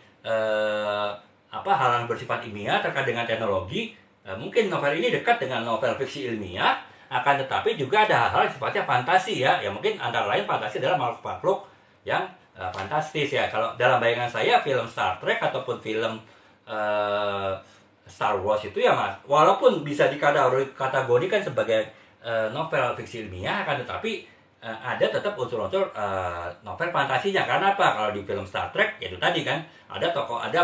hal yang bersifat ilmiah terkait dengan teknologi, mungkin novel ini dekat dengan novel fiksi ilmiah, akan tetapi juga ada hal-hal yang sifatnya fantasi ya. Ya mungkin antara lain fantasi adalah makhluk-makhluk yang fantastis ya. Kalau dalam bayangan saya film Star Trek ataupun film Star Wars itu ya mas, walaupun bisa dikategorikan sebagai novel fiksi ilmiah, akan tetapi ada tetap unsur-unsur novel fantasinya. Karena apa? Kalau di film Star Trek itu tadi kan ada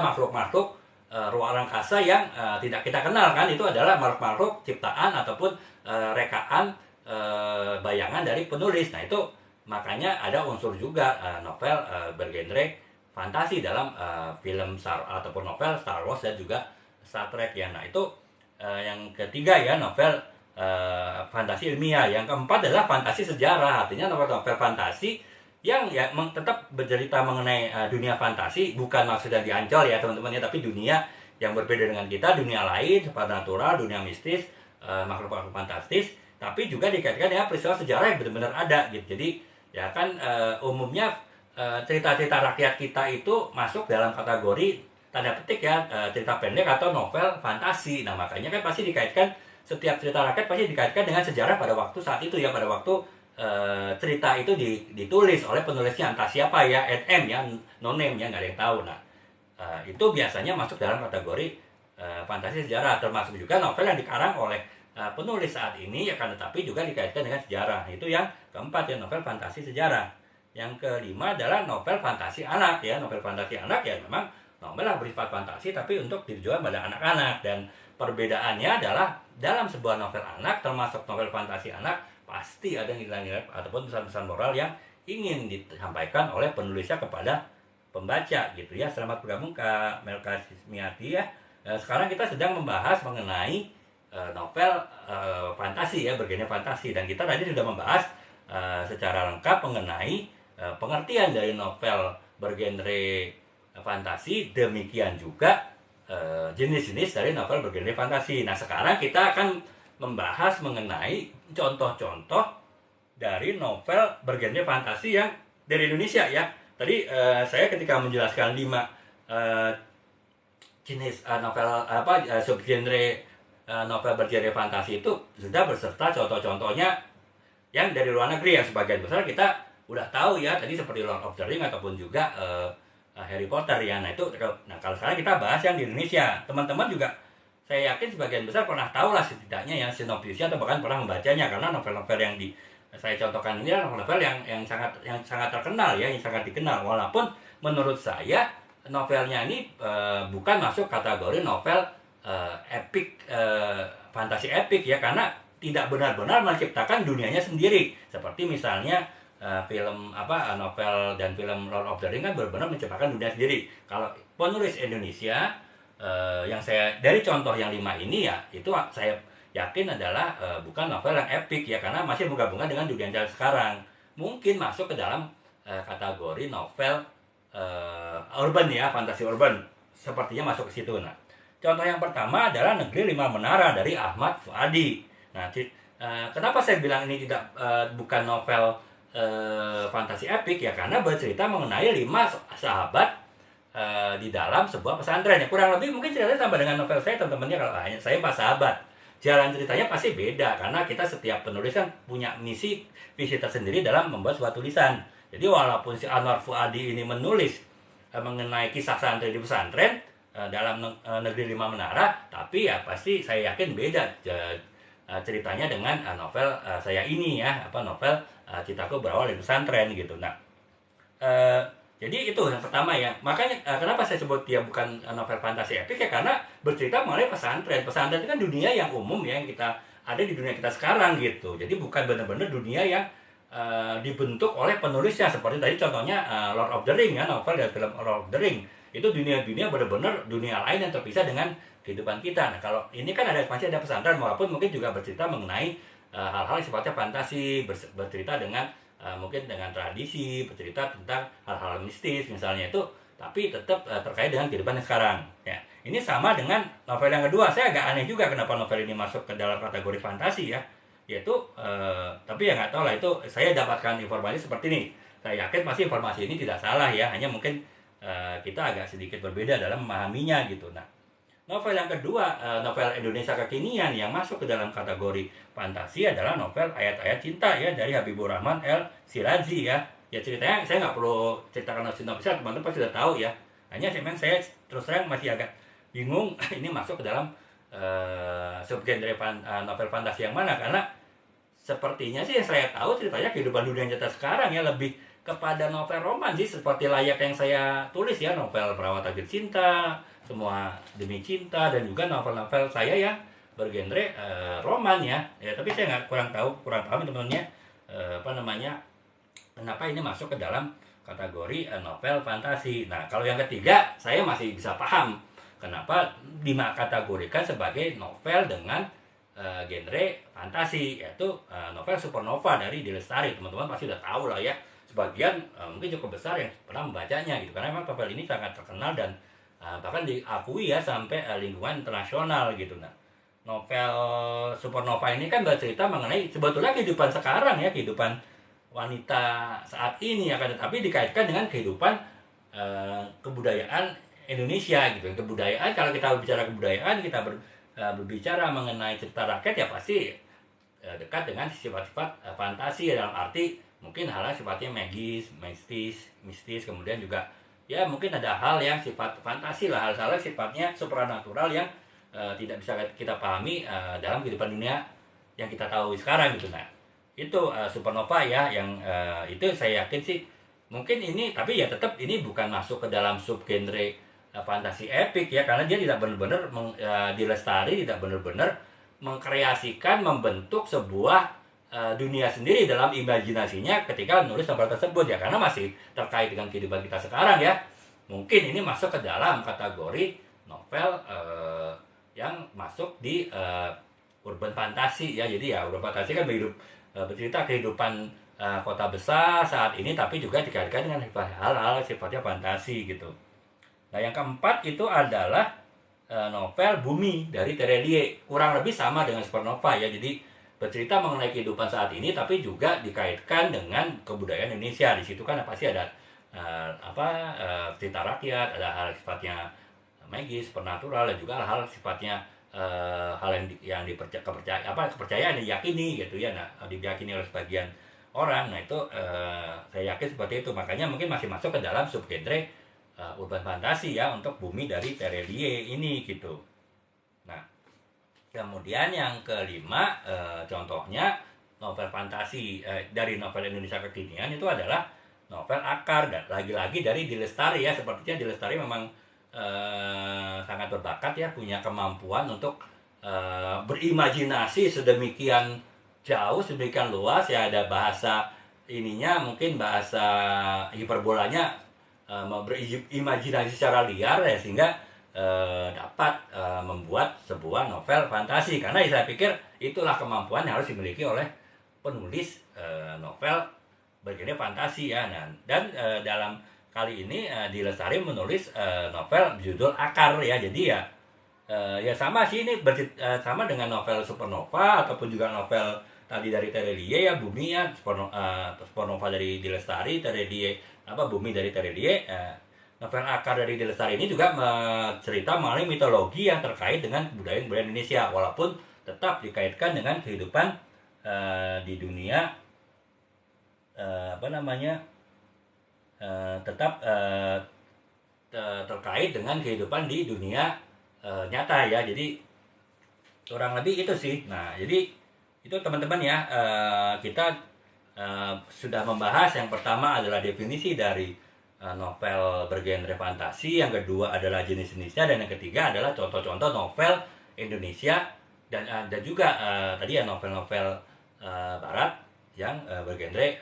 makhluk-makhluk ruang angkasa yang tidak kita kenal kan, itu adalah makhluk-makhluk ciptaan ataupun rekaan bayangan dari penulis. Nah itu makanya ada unsur juga novel bergenre fantasi dalam film ataupun novel Star Wars dan juga Star Trek ya. Nah itu yang ketiga ya, novel fantasi ilmiah. Yang keempat adalah fantasi sejarah, artinya novel-novel fantasi yang ya tetap bercerita mengenai dunia fantasi, bukan maksudnya di Ancol ya teman-teman ya, tapi dunia yang berbeda dengan kita, dunia lain, supernatural, dunia mistis, makhluk-makhluk fantastis, tapi juga dikaitkan dengan peristiwa sejarah yang benar-benar ada gitu. Jadi ya kan umumnya cerita-cerita rakyat kita itu masuk dalam kategori tanda petik ya cerita pendek atau novel fantasi. Nah makanya kan pasti dikaitkan, setiap cerita rakyat pasti dikaitkan dengan sejarah pada waktu saat itu ya, pada waktu cerita itu ditulis oleh penulisnya, entah siapa ya, NM ya, no name ya, nggak ada yang tahu. Nah itu biasanya masuk dalam kategori fantasi sejarah, termasuk juga novel yang dikarang oleh penulis saat ini ya kan, tetapi juga dikaitkan dengan sejarah. Itu yang keempat ya, novel fantasi sejarah. Yang kelima adalah novel fantasi anak ya. Novel fantasi anak ya memang novel yang bersifat fantasi tapi untuk ditujukan pada anak-anak, dan perbedaannya adalah dalam sebuah novel anak, termasuk novel fantasi anak, pasti ada nilai-nilai ataupun pesan-pesan moral yang ingin disampaikan oleh penulisnya kepada pembaca gitu ya. Selamat bergabung Kak Melka Sismiati ya. Sekarang kita sedang membahas mengenai novel fantasi ya, bergenre fantasi, dan kita tadi sudah membahas secara lengkap mengenai pengertian dari novel bergenre fantasi, demikian juga jenis-jenis dari novel bergenre fantasi. Nah sekarang kita akan membahas mengenai contoh-contoh dari novel bergenre fantasi yang dari Indonesia ya. Tadi saya ketika menjelaskan 5 jenis novel subgenre novel bergenre fantasi itu sudah berserta contoh-contohnya yang dari luar negeri, yang sebagian besar kita udah tahu ya, tadi seperti Lord of the Ring ataupun juga Harry Potter ya. Nah kalau sekarang kita bahas yang di Indonesia, teman-teman juga saya yakin sebagian besar pernah tahu lah setidaknya yang sinopsisnya atau bahkan pernah membacanya, karena novel-novel yang saya contohkan ini adalah novel yang sangat terkenal ya, yang sangat dikenal. Walaupun menurut saya novelnya ini bukan masuk kategori novel epic, fantasi epic ya, karena tidak benar-benar menciptakan dunianya sendiri. Seperti misalnya novel dan film Lord of the Ring kan benar-benar menciptakan dunia sendiri. Kalau penulis Indonesia yang saya dari contoh yang 5 ini ya, itu saya yakin adalah bukan novel yang epic ya, karena masih menggabungkan dengan dunia yang sekarang. Mungkin masuk ke dalam kategori novel urban ya, fantasi urban, sepertinya masuk ke situ. Nah, contoh yang pertama adalah Negeri Lima Menara dari Ahmad Fuadi. Nah, kenapa saya bilang ini bukan novel fantasi epik ya, karena bercerita mengenai 5 sahabat di dalam sebuah pesantren ya. Kurang lebih mungkin ceritanya sama dengan novel saya teman-temannya. Kalau hanya saya 4 sahabat, jalan ceritanya pasti beda, karena kita setiap penulis kan punya visi tersendiri dalam membuat sebuah tulisan. Jadi walaupun si Anwar Fuadi ini menulis mengenai kisah santri di pesantren dalam Negeri Lima Menara, tapi ya pasti saya yakin beda ceritanya dengan novel saya ini ya, novel Cintaku Berawal dari Pesantren gitu. Nah, eh, jadi itu yang pertama ya. Makanya kenapa saya sebut dia bukan novel fantasi epik ya, karena bercerita mengenai pesantren. Pesantren itu kan dunia yang umum ya, yang kita ada di dunia kita sekarang gitu. Jadi bukan benar-benar dunia yang dibentuk oleh penulisnya, seperti tadi contohnya Lord of the Ring ya, novel dari film Lord of the Ring. Itu dunia-dunia benar-benar dunia lain yang terpisah dengan kehidupan kita. Nah, kalau ini kan masih ada pesantren, walaupun mungkin juga bercerita mengenai hal-hal yang sifatnya fantasi, bercerita dengan mungkin dengan tradisi, bercerita tentang hal-hal mistis misalnya itu, tapi tetap terkait dengan kehidupan yang sekarang ya. Ini sama dengan novel yang kedua. Saya agak aneh juga kenapa novel ini masuk ke dalam kategori fantasi ya, yaitu tapi ya nggak tahu lah, itu saya dapatkan informasi seperti ini. Saya yakin pasti informasi ini tidak salah ya, hanya mungkin kita agak sedikit berbeda dalam memahaminya gitu. Nah, novel yang kedua, novel Indonesia kekinian yang masuk ke dalam kategori fantasi adalah novel Ayat-Ayat Cinta ya, dari Habibur Rahman El Shirazi ya. Ya ceritanya saya nggak perlu ceritakan sinopsisnya, teman-teman pasti sudah tahu ya. Hanya saya terus terang masih agak bingung ini masuk ke dalam subgenre novel fantasi yang mana, karena sepertinya sih yang saya tahu ceritanya kehidupan dunia nyata sekarang ya, lebih kepada novel roman sih, seperti layak yang saya tulis ya, novel Perawat Akhir Cinta, Semua Demi Cinta, dan juga novel-novel saya yang bergenre roman ya. Ya tapi saya nggak kurang paham teman-temannya apa namanya, kenapa ini masuk ke dalam kategori novel fantasi. Nah, kalau yang ketiga saya masih bisa paham kenapa dimakategorikan sebagai novel dengan genre fantasi, yaitu novel Supernova dari D. Lestari. Teman-teman pasti udah tahu lah ya, sebagian mungkin cukup besar yang pernah membacanya gitu, karena memang novel ini sangat terkenal dan bahkan diakui ya sampai lingkungan internasional gitu. Nah, novel Supernova ini kan bercerita mengenai sebetulnya kehidupan sekarang ya, kehidupan wanita saat ini akan, tetapi dikaitkan dengan kehidupan kebudayaan Indonesia gitu. Kebudayaan, kalau kita bicara kebudayaan, kita berbicara mengenai cerita rakyat ya pasti dekat dengan sifat-sifat fantasi, dalam arti mungkin hal-hal sifatnya magis, mistis, kemudian juga ya mungkin ada hal yang sifat fantasi lah, hal-hal sifatnya supranatural yang tidak bisa kita pahami dalam kehidupan dunia yang kita tahu sekarang gitu. Nah, itu Supernova ya, yang itu saya yakin sih mungkin ini, tapi ya tetap ini bukan masuk ke dalam subgenre fantasi epik ya, karena dia tidak benar-benar di Lestari tidak benar-benar mengkreasikan, membentuk sebuah dunia sendiri dalam imajinasinya ketika menulis novel tersebut ya, karena masih terkait dengan kehidupan kita sekarang ya. Mungkin ini masuk ke dalam kategori novel yang masuk di urban fantasi ya. Jadi ya urban fantasi kan bercerita kehidupan kota besar saat ini, tapi juga dikaitkan dengan hal-hal sifatnya fantasi gitu. Nah, yang keempat itu adalah novel Bumi dari Terelie. Kurang lebih sama dengan Supernova ya. Jadi bercerita mengenai kehidupan saat ini, tapi juga dikaitkan dengan kebudayaan Indonesia. Di situ kan pasti ada cerita rakyat, ada hal sifatnya magis, supernatural, dan juga hal sifatnya hal yang kepercayaan diyakini gitu ya. Nah, diyakini oleh sebagian orang. Nah, itu saya yakin seperti itu. Makanya mungkin masih masuk ke dalam subgenre urban fantasi ya untuk Bumi dari Terelie ini gitu. Nah, kemudian yang kelima contohnya novel fantasi dari novel Indonesia kekinian itu adalah novel Akar, dan lagi-lagi dari D. Lestari ya. Sepertinya D. Lestari memang sangat berbakat ya, punya kemampuan untuk berimajinasi sedemikian jauh, sedemikian luas ya. Ada bahasa ininya, mungkin bahasa hiperbolanya, berimajinasi secara liar ya, sehingga dapat membuat sebuah novel fantasi. Karena saya pikir itulah kemampuan yang harus dimiliki oleh penulis novel bergenre fantasi ya. Dan dalam kali ini D. Lestari menulis novel berjudul Akar ya. Jadi ya ya sama sih, ini sama dengan novel Supernova ataupun juga novel tadi dari Terelie ya, Bumi ya. Supernova dari D. Lestari, Terelie Bumi dari Terelie. Novel Akar dari D. Lestari ini juga cerita mengenai mitologi yang terkait dengan budaya Indonesia, walaupun tetap dikaitkan dengan kehidupan di dunia tetap terkait dengan kehidupan di dunia nyata ya. Jadi kurang lebih itu sih. Nah, jadi Itu teman-teman ya, kita sudah membahas. Yang pertama adalah definisi dari novel bergenre fantasi, yang kedua adalah jenis-jenisnya, dan yang ketiga adalah contoh-contoh novel Indonesia, dan ada juga tadi ya novel-novel barat yang bergenre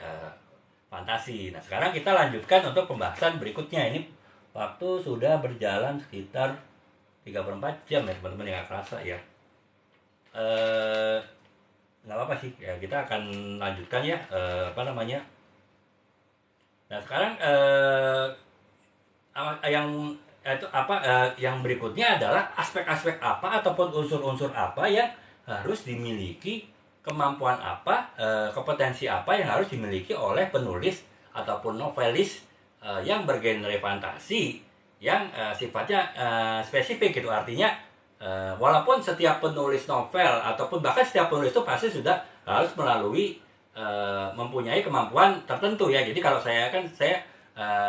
fantasi. Nah, sekarang kita lanjutkan untuk pembahasan berikutnya. Ini waktu sudah berjalan sekitar 34 jam ya teman-teman, yang nggak kerasa ya. Nggak apa-apa sih ya, kita akan lanjutkan ya, apa namanya. Nah, sekarang yang berikutnya adalah aspek-aspek apa ataupun unsur-unsur apa yang harus dimiliki, kemampuan apa, kompetensi apa yang harus dimiliki oleh penulis ataupun novelis yang bergenre fantasi, yang sifatnya spesifik gitu. Artinya walaupun setiap penulis novel ataupun bahkan setiap penulis itu pasti sudah harus melalui mempunyai kemampuan tertentu ya. Jadi kalau saya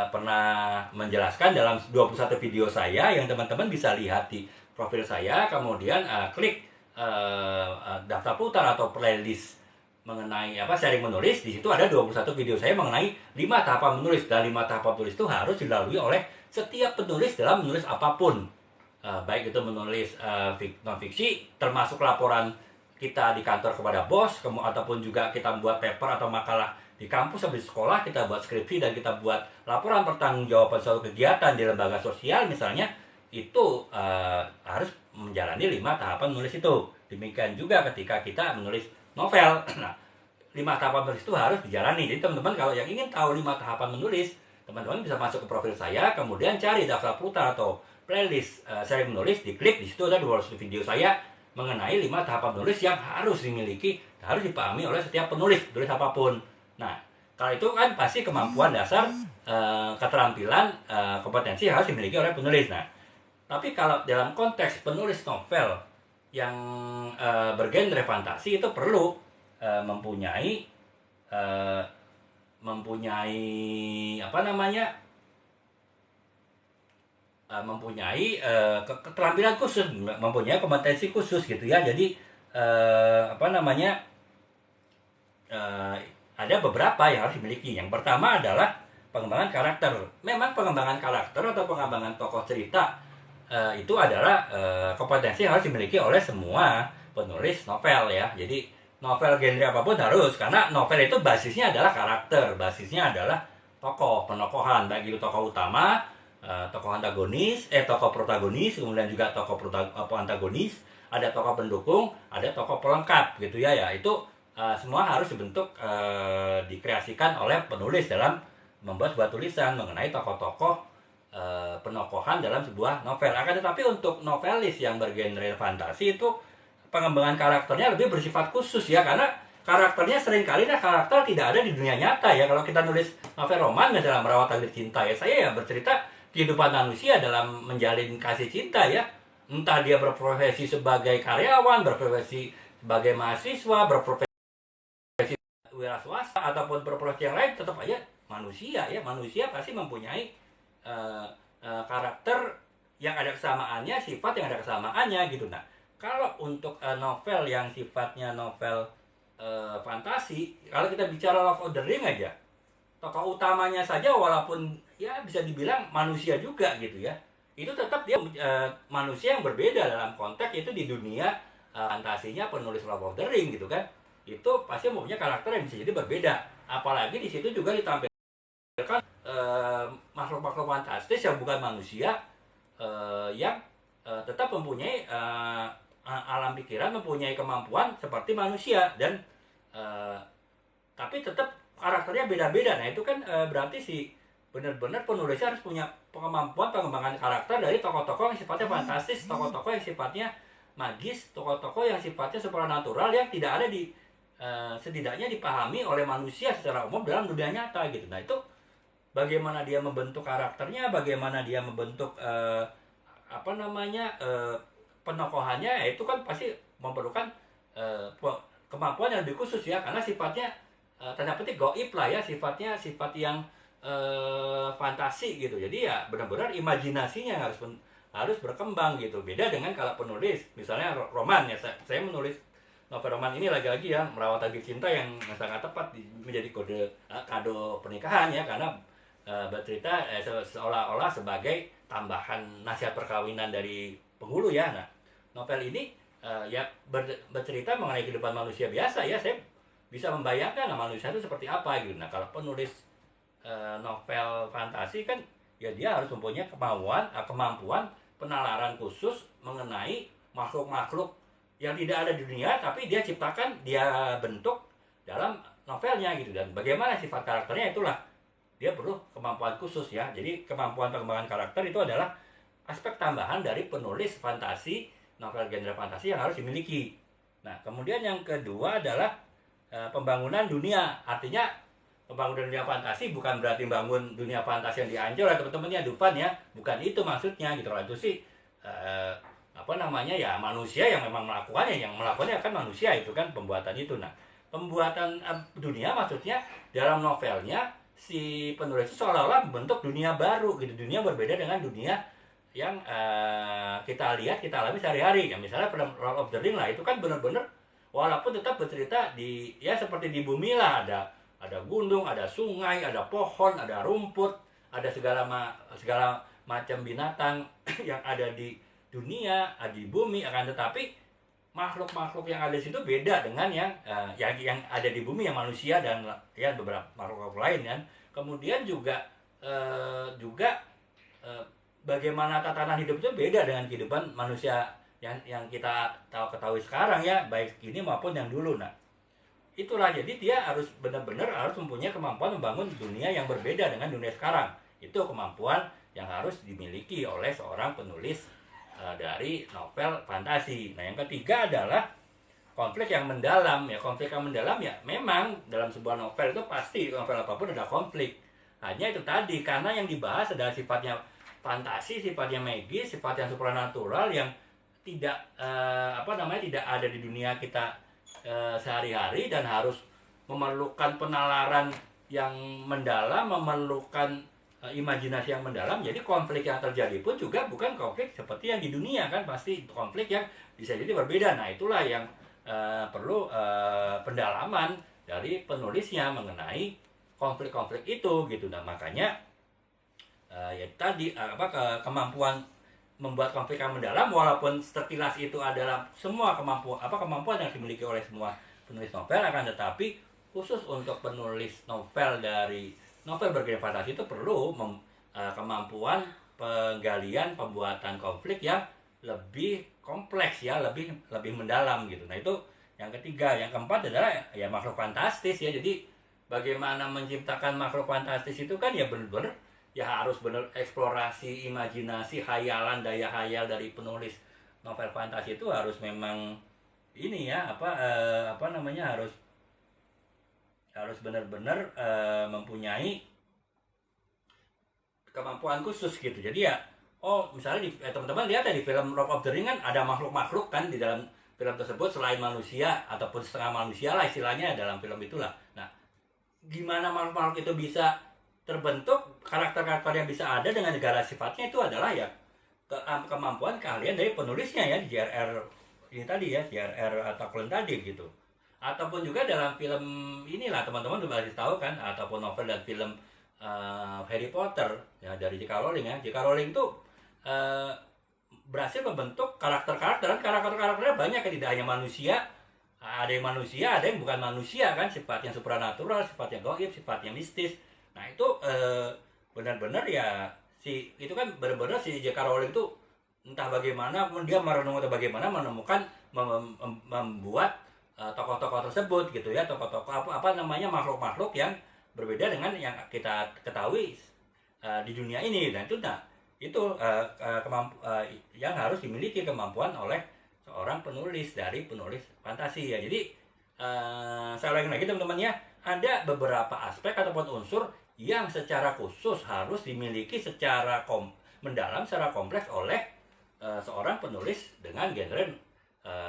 pernah menjelaskan dalam 21 video saya yang teman-teman bisa lihat di profil saya, kemudian klik daftar putar atau playlist mengenai sharing menulis. Di situ ada 21 video saya mengenai 5 tahapan menulis, dan 5 tahapan menulis itu harus dilalui oleh setiap penulis dalam menulis apapun. Baik itu menulis non-fiksi, termasuk laporan kita di kantor kepada bos, ataupun juga kita buat paper atau makalah di kampus atau di sekolah, kita buat skripsi, dan kita buat laporan pertanggungjawaban suatu kegiatan di lembaga sosial misalnya, itu harus menjalani 5 tahapan menulis itu. Demikian juga ketika kita menulis novel. Nah, 5 tahapan menulis itu harus dijalani. Jadi teman-teman kalau yang ingin tahu 5 tahapan menulis, teman-teman bisa masuk ke profil saya, kemudian cari daftar putar atau playlist seri menulis, diklik. Di situ ada 21 video saya mengenai 5 tahapan menulis yang harus dimiliki, harus dipahami oleh setiap penulis apapun. Nah, kalau itu kan pasti kemampuan dasar, keterampilan, kompetensi harus dimiliki oleh penulis. Nah, tapi kalau dalam konteks penulis novel yang bergenre fantasi, itu perlu mempunyai keterampilan khusus, mempunyai kompetensi khusus gitu ya. Jadi ada beberapa yang harus dimiliki. Yang pertama adalah pengembangan karakter. Memang pengembangan karakter atau pengembangan tokoh cerita itu adalah kompetensi yang harus dimiliki oleh semua penulis novel ya. Jadi novel genre apapun harus, karena novel itu basisnya adalah karakter, basisnya adalah tokoh, penokohan, baik itu tokoh utama, tokoh antagonis, tokoh protagonis, kemudian juga tokoh antagonis, ada tokoh pendukung, ada tokoh pelengkap gitu ya. Ya itu semua harus dibentuk, dikreasikan oleh penulis dalam membuat sebuah tulisan mengenai tokoh-tokoh penokohan dalam sebuah novel. Akan tetapi untuk novelis yang bergenre fantasi itu pengembangan karakternya lebih bersifat khusus ya, karena karakternya seringkali karakter tidak ada di dunia nyata ya. Kalau kita nulis novel roman misalnya Merawat Takdir Cinta ya, saya ya bercerita kehidupan manusia dalam menjalin kasih cinta ya. Entah dia berprofesi sebagai karyawan, berprofesi sebagai mahasiswa, berprofesi wira swasta, ataupun berprofesi yang lain, tetap aja manusia ya. Manusia pasti mempunyai karakter yang ada kesamaannya, sifat yang ada kesamaannya gitu. Nah, kalau untuk novel yang sifatnya novel fantasi, kalau kita bicara Lord of the Ring aja, tokoh utamanya saja walaupun ya bisa dibilang manusia juga gitu ya, itu tetap dia manusia yang berbeda dalam konteks itu di dunia fantasinya penulis Lord of the Ring gitu kan. Itu pasti mempunyai karakter yang bisa jadi berbeda. Apalagi di situ juga ditampilkan makhluk-makhluk fantastis yang bukan manusia, yang tetap mempunyai alam pikiran, mempunyai kemampuan seperti manusia, dan tapi tetap karakternya beda-beda. Nah itu kan berarti benar-benar penulisnya harus punya kemampuan pengembangan karakter dari tokoh-tokoh yang sifatnya fantastis, tokoh-tokoh yang sifatnya magis, tokoh-tokoh yang sifatnya supranatural yang tidak ada di setidaknya dipahami oleh manusia secara umum dalam dunia nyata gitu. Nah itu bagaimana dia membentuk karakternya, bagaimana dia membentuk penokohannya, itu kan pasti memerlukan kemampuan yang lebih khusus ya, karena sifatnya tanda petik gaib lah ya, sifatnya sifat yang fantasi gitu. Jadi ya benar-benar imajinasinya harus berkembang gitu. Beda dengan kalau penulis misalnya roman ya, saya menulis novel roman ini lagi-lagi ya merawat tagih cinta yang sangat tepat menjadi kado pernikahan ya, karena bercerita seolah-olah sebagai tambahan nasihat perkawinan dari penghulu ya. Nah, novel ini ya bercerita mengenai kehidupan manusia biasa ya. Saya bisa membayangkan manusia itu seperti apa gitu. Nah, kalau penulis novel fantasi kan ya dia harus mempunyai kemampuan penalaran khusus mengenai makhluk-makhluk yang tidak ada di dunia tapi dia ciptakan, dia bentuk dalam novelnya gitu. Dan bagaimana sifat karakternya, itulah dia perlu kemampuan khusus ya. Jadi kemampuan pengembangan karakter itu adalah aspek tambahan dari penulis fantasi, novel genre fantasi yang harus dimiliki. Nah, kemudian yang kedua adalah pembangunan dunia. Artinya pembangunan dunia fantasi bukan berarti bangun dunia fantasi yang di Ancol ya teman-teman ya, Dufan ya. Bukan itu maksudnya gitu. Itu sih ya manusia yang memang melakukannya, yang melakukannya kan manusia, itu kan pembuatan itu. Nah, pembuatan dunia maksudnya dalam novelnya si penulis itu seolah-olah membentuk dunia baru gitu, dunia berbeda dengan dunia yang kita lihat, kita alami sehari-hari. Ya misalnya film Lord of the Ring lah, itu kan benar-benar walaupun tetap bercerita di ya seperti di bumi lah, ada gunung, ada sungai, ada pohon, ada rumput, ada segala macam binatang yang ada di dunia, di bumi, akan tetapi makhluk-makhluk yang ada di situ beda dengan yang ada di bumi, yang manusia dan ya beberapa makhluk lain kan. Kemudian juga bagaimana tatanan hidup itu beda dengan kehidupan manusia yang kita ketahui sekarang ya, baik kini maupun yang dulu. Nah, itulah jadi dia harus benar-benar harus mempunyai kemampuan membangun dunia yang berbeda dengan dunia sekarang. Itu kemampuan yang harus dimiliki oleh seorang penulis dari novel fantasi. Nah, yang ketiga adalah konflik yang mendalam ya. Konflik yang mendalam ya memang dalam sebuah novel itu pasti, novel apapun ada konflik. Hanya itu tadi, karena yang dibahas adalah sifatnya fantasi, sifatnya magis, sifat yang supranatural yang tidak tidak ada di dunia kita sehari-hari, dan harus memerlukan penalaran yang mendalam, memerlukan imajinasi yang mendalam. Jadi konflik yang terjadi pun juga bukan konflik seperti yang di dunia kan, pasti konflik yang bisa jadi berbeda. Nah, itulah yang perlu pendalaman dari penulisnya mengenai konflik-konflik itu gitu. Nah, makanya ya tadi kemampuan membuat konflik yang mendalam, walaupun sekilas itu adalah semua kemampuan yang dimiliki oleh semua penulis novel, akan tetapi khusus untuk penulis novel dari novel bergenre fantasi itu perlu kemampuan penggalian pembuatan konflik yang lebih kompleks ya, lebih mendalam gitu. Nah, itu yang ketiga. Yang keempat adalah ya makhluk fantastis ya. Jadi bagaimana menciptakan makhluk fantastis itu kan ya benar-benar ya harus benar eksplorasi imajinasi, hayalan, daya hayal dari penulis novel fantasi itu harus memang ini ya harus benar-benar mempunyai kemampuan khusus gitu. Jadi ya misalnya teman-teman lihat ya di film Lord of the Ring kan ada makhluk-makhluk kan di dalam film tersebut selain manusia ataupun setengah manusia lah istilahnya dalam film itulah. Nah, gimana makhluk-makhluk itu bisa terbentuk, karakter-karakter yang bisa ada dengan negara sifatnya, itu adalah ya kemampuan keahlian dari penulisnya ya, J.R.R. ini tadi ya, J.R.R. Tolkien tadi gitu. Ataupun juga dalam film inilah teman-teman sudah pasti tahu kan, ataupun novel dan film Harry Potter ya dari J.K. Rowling ya. J.K. Rowling itu berhasil membentuk karakter-karakter, dan karakter-karakternya banyak kan, tidak hanya manusia, ada yang manusia, ada yang bukan manusia kan, sifatnya supranatural, sifatnya gaib, sifatnya mistis. Nah, itu benar-benar ya itu kan benar-benar si J.K. Rowling itu entah bagaimana dia merenung atau bagaimana menemukan membuat tokoh-tokoh tersebut gitu ya, tokoh-tokoh makhluk-makhluk yang berbeda dengan yang kita ketahui di dunia ini. Dan itu yang harus dimiliki kemampuan oleh seorang penulis dari penulis fantasi ya. Jadi saya ulangi lagi teman-teman ya, ada beberapa aspek ataupun unsur yang secara khusus harus dimiliki secara mendalam, secara kompleks oleh seorang penulis dengan genre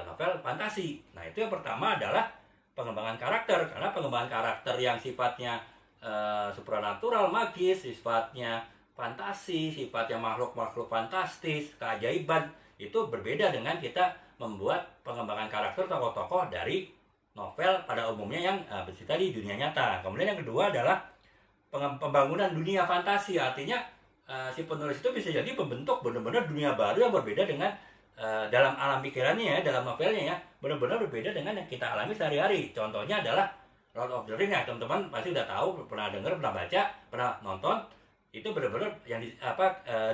novel fantasi. Nah, itu yang pertama adalah pengembangan karakter, karena pengembangan karakter yang sifatnya supranatural, magis, sifatnya fantasi, sifatnya makhluk-makhluk fantastis, keajaiban, itu berbeda dengan kita membuat pengembangan karakter tokoh-tokoh dari novel pada umumnya yang bercerita di dunia nyata. Kemudian yang kedua adalah pembangunan dunia fantasi, artinya si penulis itu bisa jadi membentuk benar-benar dunia baru yang berbeda dengan dalam alam pikirannya ya, dalam novelnya ya, benar-benar berbeda dengan yang kita alami sehari-hari. Contohnya adalah Lord of the Rings ya, teman-teman pasti udah tahu, pernah dengar, pernah baca, pernah nonton. Itu benar-benar yang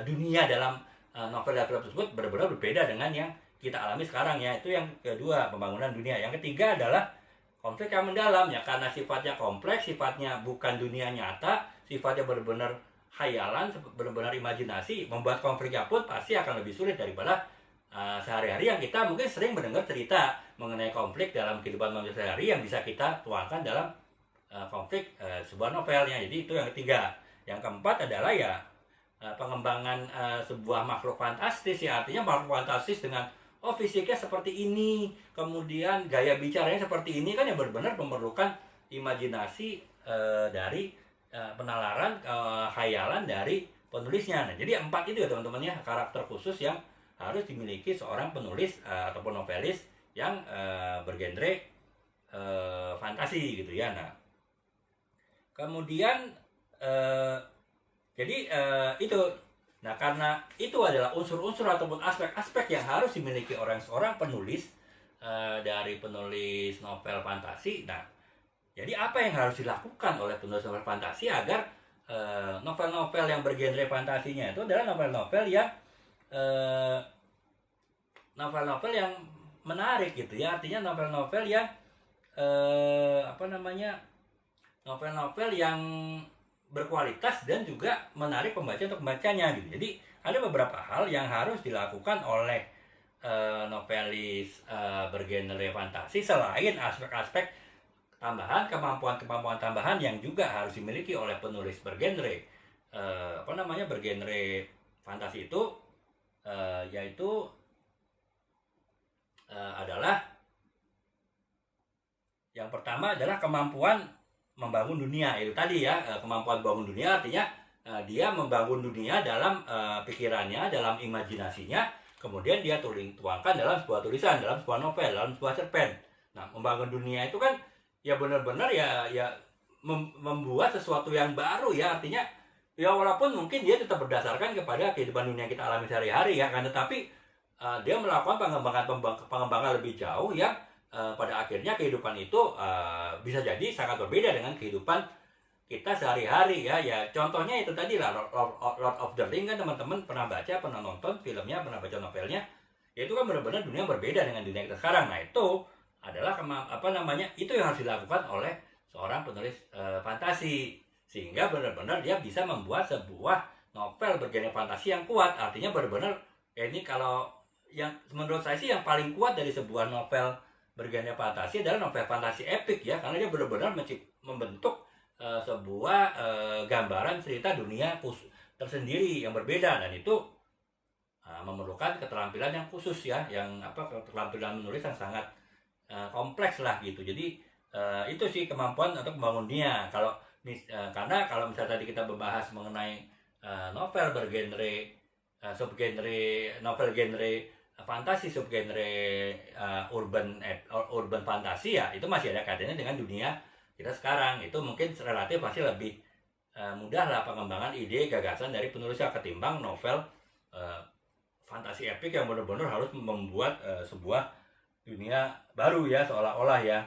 dunia dalam novel tersebut benar-benar berbeda dengan yang kita alami sekarang ya. Itu yang kedua, pembangunan dunia. Yang ketiga adalah konflik yang mendalam ya, karena sifatnya kompleks, sifatnya bukan dunia nyata, sifatnya benar-benar khayalan, benar-benar imajinasi, membuat konfliknya pun pasti akan lebih sulit daripada sehari-hari yang kita mungkin sering mendengar cerita mengenai konflik dalam kehidupan manusia sehari yang bisa kita tuangkan dalam konflik sebuah novelnya. Jadi itu yang ketiga. Yang keempat adalah ya pengembangan sebuah makhluk fantastis ya, artinya makhluk fantastis dengan fisiknya seperti ini, kemudian gaya bicaranya seperti ini, kan yang benar-benar memerlukan imajinasi dari penalaran khayalan dari penulisnya. Nah, jadi 4 itu ya teman-teman ya, karakter khusus yang harus dimiliki seorang penulis ataupun novelis yang bergenre fantasi gitu ya. Nah, kemudian jadi itu. Nah, karena itu adalah unsur-unsur ataupun aspek-aspek yang harus dimiliki seorang penulis dari penulis novel fantasi. Nah, jadi apa yang harus dilakukan oleh penulis novel fantasi agar novel-novel yang bergenre fantasinya itu adalah novel-novel yang novel-novel yang menarik gitu ya, artinya novel-novel yang novel-novel yang berkualitas dan juga menarik pembaca untuk membacanya gitu. Jadi ada beberapa hal yang harus dilakukan oleh novelis bergenre fantasi selain aspek-aspek tambahan, kemampuan-kemampuan tambahan yang juga harus dimiliki oleh penulis bergenre bergenre fantasi itu yaitu adalah yang pertama adalah kemampuan membangun dunia. Itu tadi ya, kemampuan membangun dunia artinya dia membangun dunia dalam pikirannya, dalam imajinasinya, kemudian dia tuangkan dalam sebuah tulisan, dalam sebuah novel, dalam sebuah cerpen. Nah, membangun dunia itu kan ya benar-benar ya membuat sesuatu yang baru ya, artinya ya walaupun mungkin dia tetap berdasarkan kepada kehidupan dunia kita alami sehari-hari ya kan, tetapi dia melakukan pengembangan lebih jauh ya. Pada akhirnya kehidupan itu bisa jadi sangat berbeda dengan kehidupan kita sehari-hari ya. Ya contohnya itu tadi lah, Lord of the Rings kan teman-teman pernah baca, pernah nonton filmnya, pernah baca novelnya. Ya itu kan benar-benar dunia berbeda dengan dunia kita sekarang. Nah itu adalah itu yang harus dilakukan oleh seorang penulis fantasi, sehingga benar-benar dia bisa membuat sebuah novel bergenre fantasi yang kuat. Artinya benar-benar ini kalau yang menurut saya sih yang paling kuat dari sebuah novel bergenre fantasi adalah novel fantasi epik ya, karena dia benar-benar membentuk sebuah gambaran cerita dunia tersendiri yang berbeda, dan itu memerlukan keterampilan yang khusus ya, yang keterampilan menulis yang sangat kompleks lah gitu. Jadi itu sih kemampuan untuk membangun dunia. Karena kalau misalnya tadi kita membahas mengenai novel bergenre subgenre novel genre fantasi, subgenre urban fantasi ya, itu masih ada kaitannya dengan dunia kita sekarang. Itu mungkin relatif masih lebih mudah lah pengembangan ide gagasan dari penulisnya ketimbang novel fantasi epik yang benar-benar harus membuat sebuah dunia baru ya, seolah-olah ya.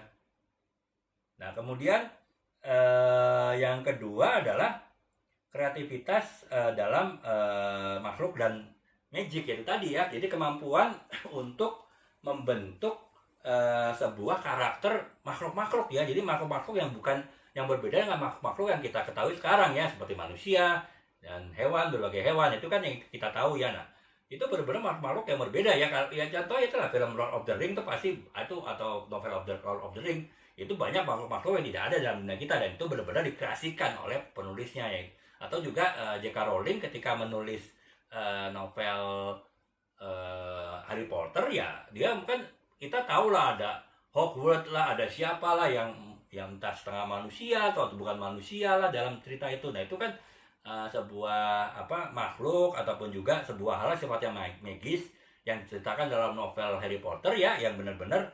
Nah kemudian yang kedua adalah kreativitas dalam makhluk dan magic itu tadi ya. Jadi kemampuan untuk membentuk sebuah karakter makhluk-makhluk ya. Jadi makhluk-makhluk yang berbeda dengan makhluk-makhluk yang kita ketahui sekarang ya, seperti manusia dan hewan, berbagai hewan itu kan yang kita tahu ya. Nah itu benar-benar makhluk-makhluk yang berbeda ya. Ya contohnya itulah film Lord of the Ring itu pasti itu, atau novel Lord of the Ring itu banyak makhluk-makhluk yang tidak ada dalam dunia kita, dan itu benar-benar dikreasikan oleh penulisnya ya. Atau juga J.K. Rowling ketika menulis novel Harry Potter ya, dia mungkin kita tahu lah ada Hogwarts lah, ada siapa lah yang entah setengah manusia atau bukan manusia lah dalam cerita itu. Nah itu kan sebuah makhluk ataupun juga sebuah hal sifatnya magis yang diceritakan dalam novel Harry Potter ya, yang benar-benar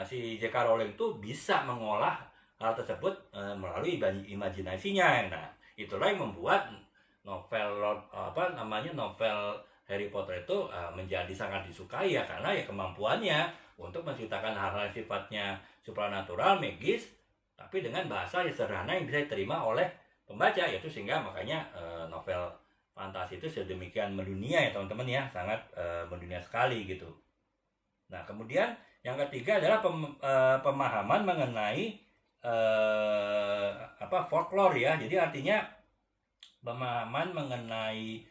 si J.K. Rowling itu bisa mengolah hal tersebut melalui imajinasinya. Nah, itulah yang membuat novel Harry Potter itu menjadi sangat disukai ya, karena ya kemampuannya untuk menciptakan hal-hal yang sifatnya supranatural, magis, tapi dengan bahasa yang sederhana yang bisa diterima oleh pembaca, yaitu sehingga makanya novel fantasi itu sedemikian mendunia ya teman-teman ya, sangat mendunia sekali gitu. Nah, kemudian yang ketiga adalah pemahaman mengenai folklore ya. Jadi artinya pemahaman mengenai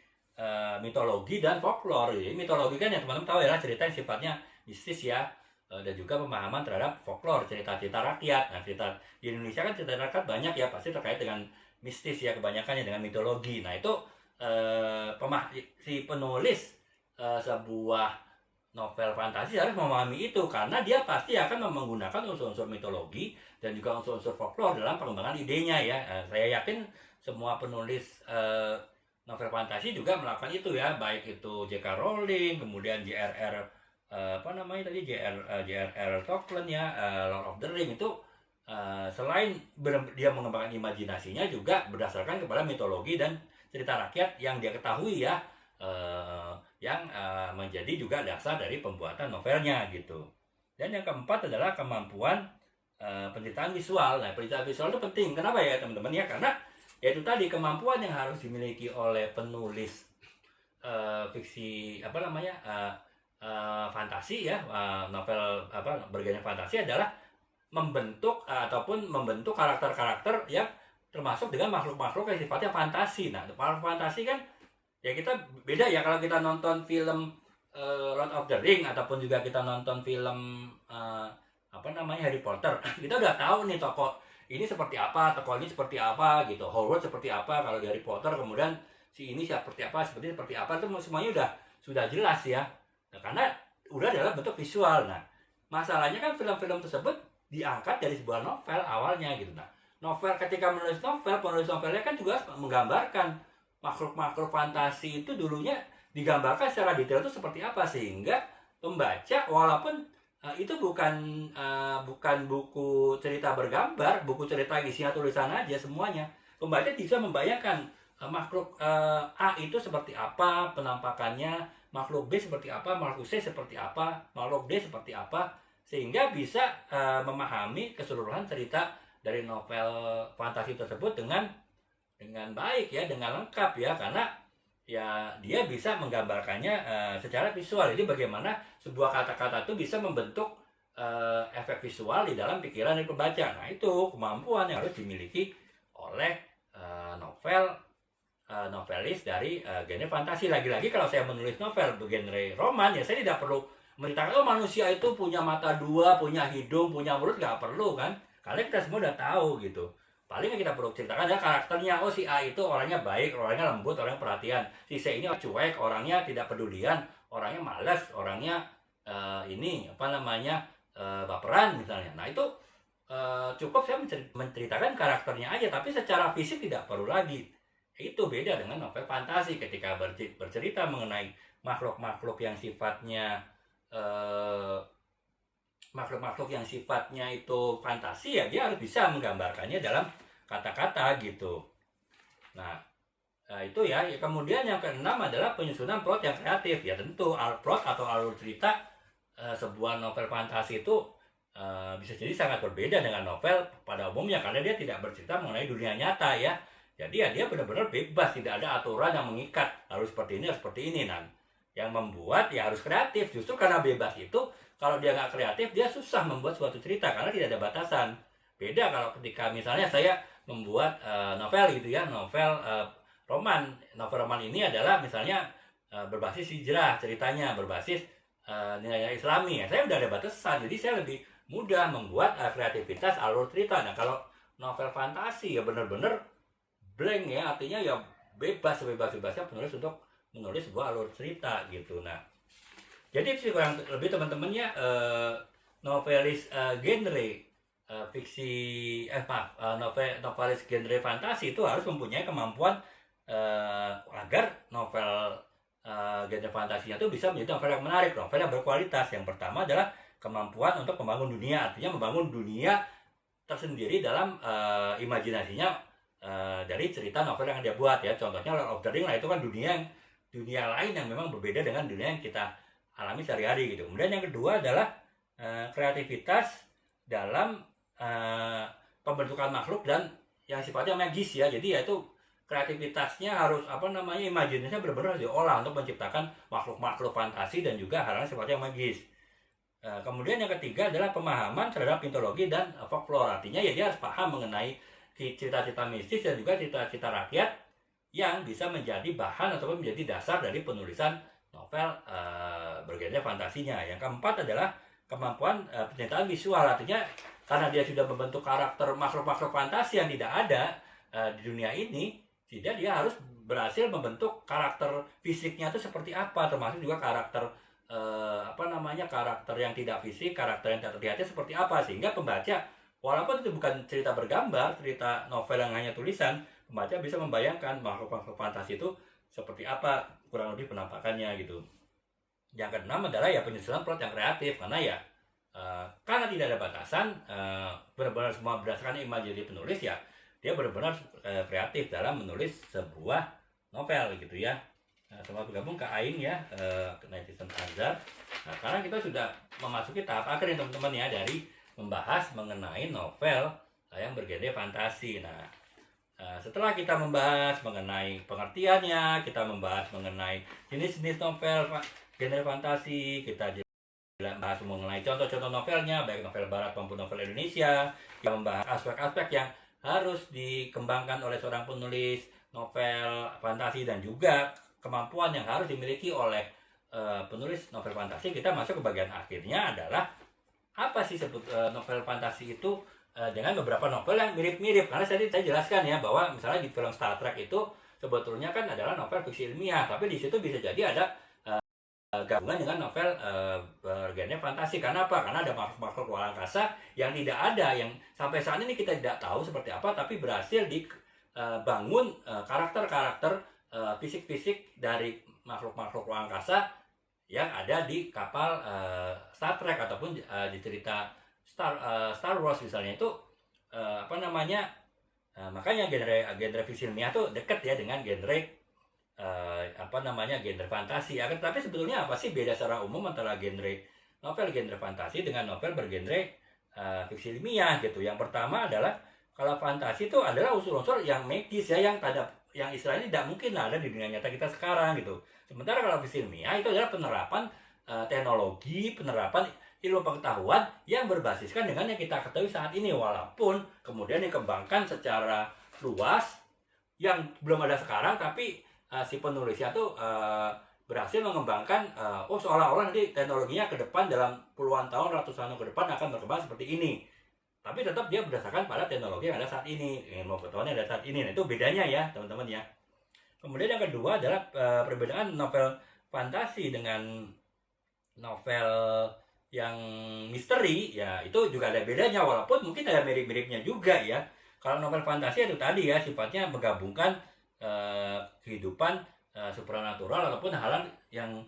mitologi dan folklore. Jadi mitologi kan yang teman-teman tahu ya, cerita yang sifatnya mistis ya, dan juga pemahaman terhadap folklore, cerita-cerita rakyat. Nah, cerita di Indonesia kan cerita rakyat banyak ya, pasti terkait dengan mistis ya, kebanyakannya dengan mitologi. Nah, itu si penulis sebuah novel fantasi harus memahami itu, karena dia pasti akan menggunakan unsur-unsur mitologi dan juga unsur-unsur folklore dalam pengembangan idenya ya. Saya yakin semua penulis novel fantasi juga melakukan itu ya, baik itu J.K. Rowling, kemudian J.R.R. J.R.R. Tolkien ya, Lord of the Ring itu selain dia mengembangkan imajinasinya juga berdasarkan kepada mitologi dan cerita rakyat yang dia ketahui ya, yang menjadi juga dasar dari pembuatan novelnya gitu. Dan yang keempat adalah kemampuan penceritaan visual. Nah, penceritaan visual itu penting. Kenapa ya teman-teman ya? Karena yaitu tadi kemampuan yang harus dimiliki oleh penulis fiksi fantasi ya, novel bergenre fantasi adalah membentuk karakter-karakter yang termasuk dengan makhluk-makhluk yang sifatnya fantasi. Nah, makhluk fantasi kan ya kita beda ya, kalau kita nonton film Lord of the Ring ataupun juga kita nonton film Harry Potter, kita udah tahu nih tokoh ini seperti apa, tokoh ini seperti apa gitu, Hogwarts seperti apa kalau di Harry Potter, kemudian si ini seperti apa itu semuanya sudah jelas ya. Nah, karena udah dalam bentuk visual. Nah, masalahnya kan film-film tersebut diangkat dari sebuah novel awalnya gitu. Nah, ketika penulis novelnya kan juga menggambarkan makhluk-makhluk fantasi itu dulunya digambarkan secara detail itu seperti apa, sehingga pembaca walaupun itu bukan buku cerita bergambar, buku cerita isinya tulisan aja semuanya, pembaca bisa membayangkan makhluk A itu seperti apa penampakannya, makhluk B seperti apa, makhluk C seperti apa, makhluk D seperti apa, sehingga bisa memahami keseluruhan cerita dari novel fantasi tersebut dengan baik ya, dengan lengkap ya, karena ya dia bisa menggambarkannya secara visual. Jadi bagaimana sebuah kata-kata itu bisa membentuk efek visual di dalam pikiran dari pembaca. Nah, itu kemampuan yang harus dimiliki oleh novelis dari genre fantasi. Lagi-lagi kalau saya menulis novel genre roman ya, saya tidak perlu menceritakan manusia itu punya mata dua, punya hidung, punya mulut, nggak perlu kan, karena kita semua udah tahu gitu. Paling yang kita perlu ceritakan adalah karakternya. Oh, si A itu orangnya baik, orangnya lembut, orangnya perhatian. Si C ini cuek, orangnya tidak pedulian, orangnya malas, orangnya baperan misalnya. Nah, itu cukup saya menceritakan karakternya aja, tapi secara fisik tidak perlu lagi. Itu beda dengan novel fantasi. Ketika bercerita mengenai makhluk-makhluk yang sifatnya itu fantasi ya, dia harus bisa menggambarkannya dalam kata-kata gitu. Nah, itu ya. Kemudian yang keenam adalah penyusunan plot yang kreatif. Ya tentu plot atau alur cerita sebuah novel fantasi itu bisa jadi sangat berbeda dengan novel pada umumnya, karena dia tidak bercerita mengenai dunia nyata ya. Jadi ya dia benar-benar bebas, tidak ada aturan yang mengikat harus seperti ini, harus seperti ini. Nah, yang membuat ya harus kreatif. Justru karena bebas itu, kalau dia nggak kreatif, dia susah membuat suatu cerita karena tidak ada batasan. Beda kalau ketika misalnya saya membuat novel gitu ya, novel roman. Novel roman ini adalah misalnya berbasis hijrah, ceritanya berbasis nilai Islami ya. Saya udah ada batasan, jadi saya lebih mudah membuat kreativitas alur cerita. Nah, kalau novel fantasi ya benar-benar blank ya, artinya ya bebas, sebebas-bebasnya penulis untuk menulis sebuah alur cerita gitu. Nah, jadi sih kurang lebih teman-teman ya, novelis genre novelis genre fantasi itu harus mempunyai kemampuan agar novel genre fantasinya itu bisa menjadi novel yang menarik, novel yang berkualitas. Yang pertama adalah kemampuan untuk membangun dunia, artinya membangun dunia tersendiri dalam imajinasinya dari cerita novel yang dia buat ya. Contohnya Lord of the Ring lah, itu kan dunia lain yang memang berbeda dengan dunia yang kita alami sehari-hari gitu. Kemudian yang kedua adalah kreativitas dalam pembentukan makhluk dan yang sifatnya magis ya. Jadi ya itu kreativitasnya harus imajinasinya benar-benar diolah untuk menciptakan makhluk-makhluk fantasi dan juga hal-hal sifatnya magis. Kemudian yang ketiga adalah pemahaman terhadap mitologi dan folklore. Artinya ya dia harus paham mengenai cerita-cerita mistis dan juga cerita-cerita rakyat yang bisa menjadi bahan ataupun menjadi dasar dari penulisan novel bergenre fantasinya. Yang keempat adalah kemampuan penciptaan visual. Artinya karena dia sudah membentuk karakter makhluk-makhluk fantasi yang tidak ada di dunia ini, sehingga dia harus berhasil membentuk karakter fisiknya itu seperti apa, termasuk juga karakter karakter yang tidak fisik, karakter yang tidak terlihatnya seperti apa, sehingga pembaca walaupun itu bukan cerita bergambar, cerita novel yang hanya tulisan, pembaca bisa membayangkan makhluk-makhluk fantasi itu seperti apa kurang lebih penampakannya gitu. Yang keenam adalah ya penyusunan plot yang kreatif, karena tidak ada batasan, benar-benar semua berdasarkan imajinasi penulis ya, dia benar-benar kreatif dalam menulis sebuah novel gitu ya. Selamat bergabung ke Aing ya, ke Netizen Azhar. Sekarang kita sudah memasuki tahap akhir nih teman-teman ya, dari membahas mengenai novel yang bergenre fantasi. Setelah kita membahas mengenai pengertiannya, kita membahas mengenai jenis-jenis novel genre fantasi, kita bahas mengenai contoh-contoh novelnya, baik novel barat maupun novel Indonesia. Kita membahas aspek-aspek yang harus dikembangkan oleh seorang penulis novel fantasi dan juga kemampuan yang harus dimiliki oleh penulis novel fantasi. Kita masuk ke bagian akhirnya adalah apa sih novel fantasi itu, dengan beberapa novel yang mirip-mirip. Karena tadi saya jelaskan ya bahwa misalnya di film Star Trek itu sebetulnya kan adalah novel fiksi ilmiah, tapi di situ bisa jadi ada gabungan dengan novel bergenre fantasi. Karena apa? Karena ada makhluk-makhluk luar angkasa yang tidak ada, yang sampai saat ini kita tidak tahu seperti apa, tapi berhasil dibangun karakter-karakter fisik-fisik dari makhluk-makhluk luar angkasa yang ada di kapal Star Trek ataupun di cerita Star Wars misalnya itu makanya genre fiksi ilmiah itu dekat ya dengan genre genre fantasi. Tapi sebetulnya apa sih beda secara umum antara genre fantasi dengan novel bergenre fiksi ilmiah gitu. Yang pertama adalah kalau fantasi itu adalah unsur-unsur yang magis ya, yang istilahnya tidak mungkin ada di dunia nyata kita sekarang gitu. Sementara kalau fiksi ilmiah itu adalah penerapan teknologi, penerapan ilmu pengetahuan yang berbasiskan dengan yang kita ketahui saat ini, walaupun kemudian dikembangkan secara luas yang belum ada sekarang, tapi si penulisnya tuh berhasil mengembangkan seolah-olah nanti teknologinya ke depan dalam puluhan tahun, ratusan tahun ke depan akan berkembang seperti ini. Tapi tetap dia berdasarkan pada teknologi yang ada saat ini, ilmu pengetahuan yang ada saat ini. Nah, itu bedanya ya teman-teman ya. Kemudian yang kedua adalah perbedaan novel fantasi dengan novel yang misteri ya, itu juga ada bedanya, walaupun mungkin ada mirip-miripnya juga ya. Kalau novel fantasi itu tadi ya sifatnya menggabungkan kehidupan supranatural ataupun hal yang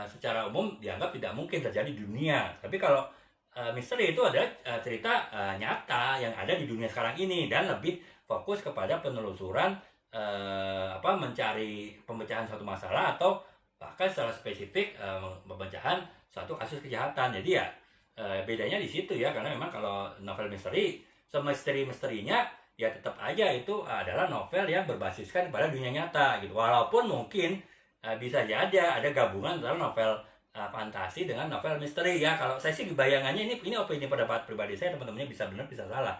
secara umum dianggap tidak mungkin terjadi di dunia. Tapi kalau misteri itu adalah cerita nyata yang ada di dunia sekarang ini dan lebih fokus kepada penelusuran mencari pemecahan suatu masalah atau bahkan secara spesifik pemecahan suatu kasus kejahatan. Jadi ya bedanya di situ ya, karena memang kalau novel misteri semisteri-misterinya ya tetap aja itu adalah novel yang berbasiskan pada dunia nyata gitu. Walaupun mungkin bisa jadi ada gabungan antara novel fantasi dengan novel misteri ya. Kalau saya sih bayangannya ini opini pendapat pribadi saya, teman-temannya bisa benar bisa salah.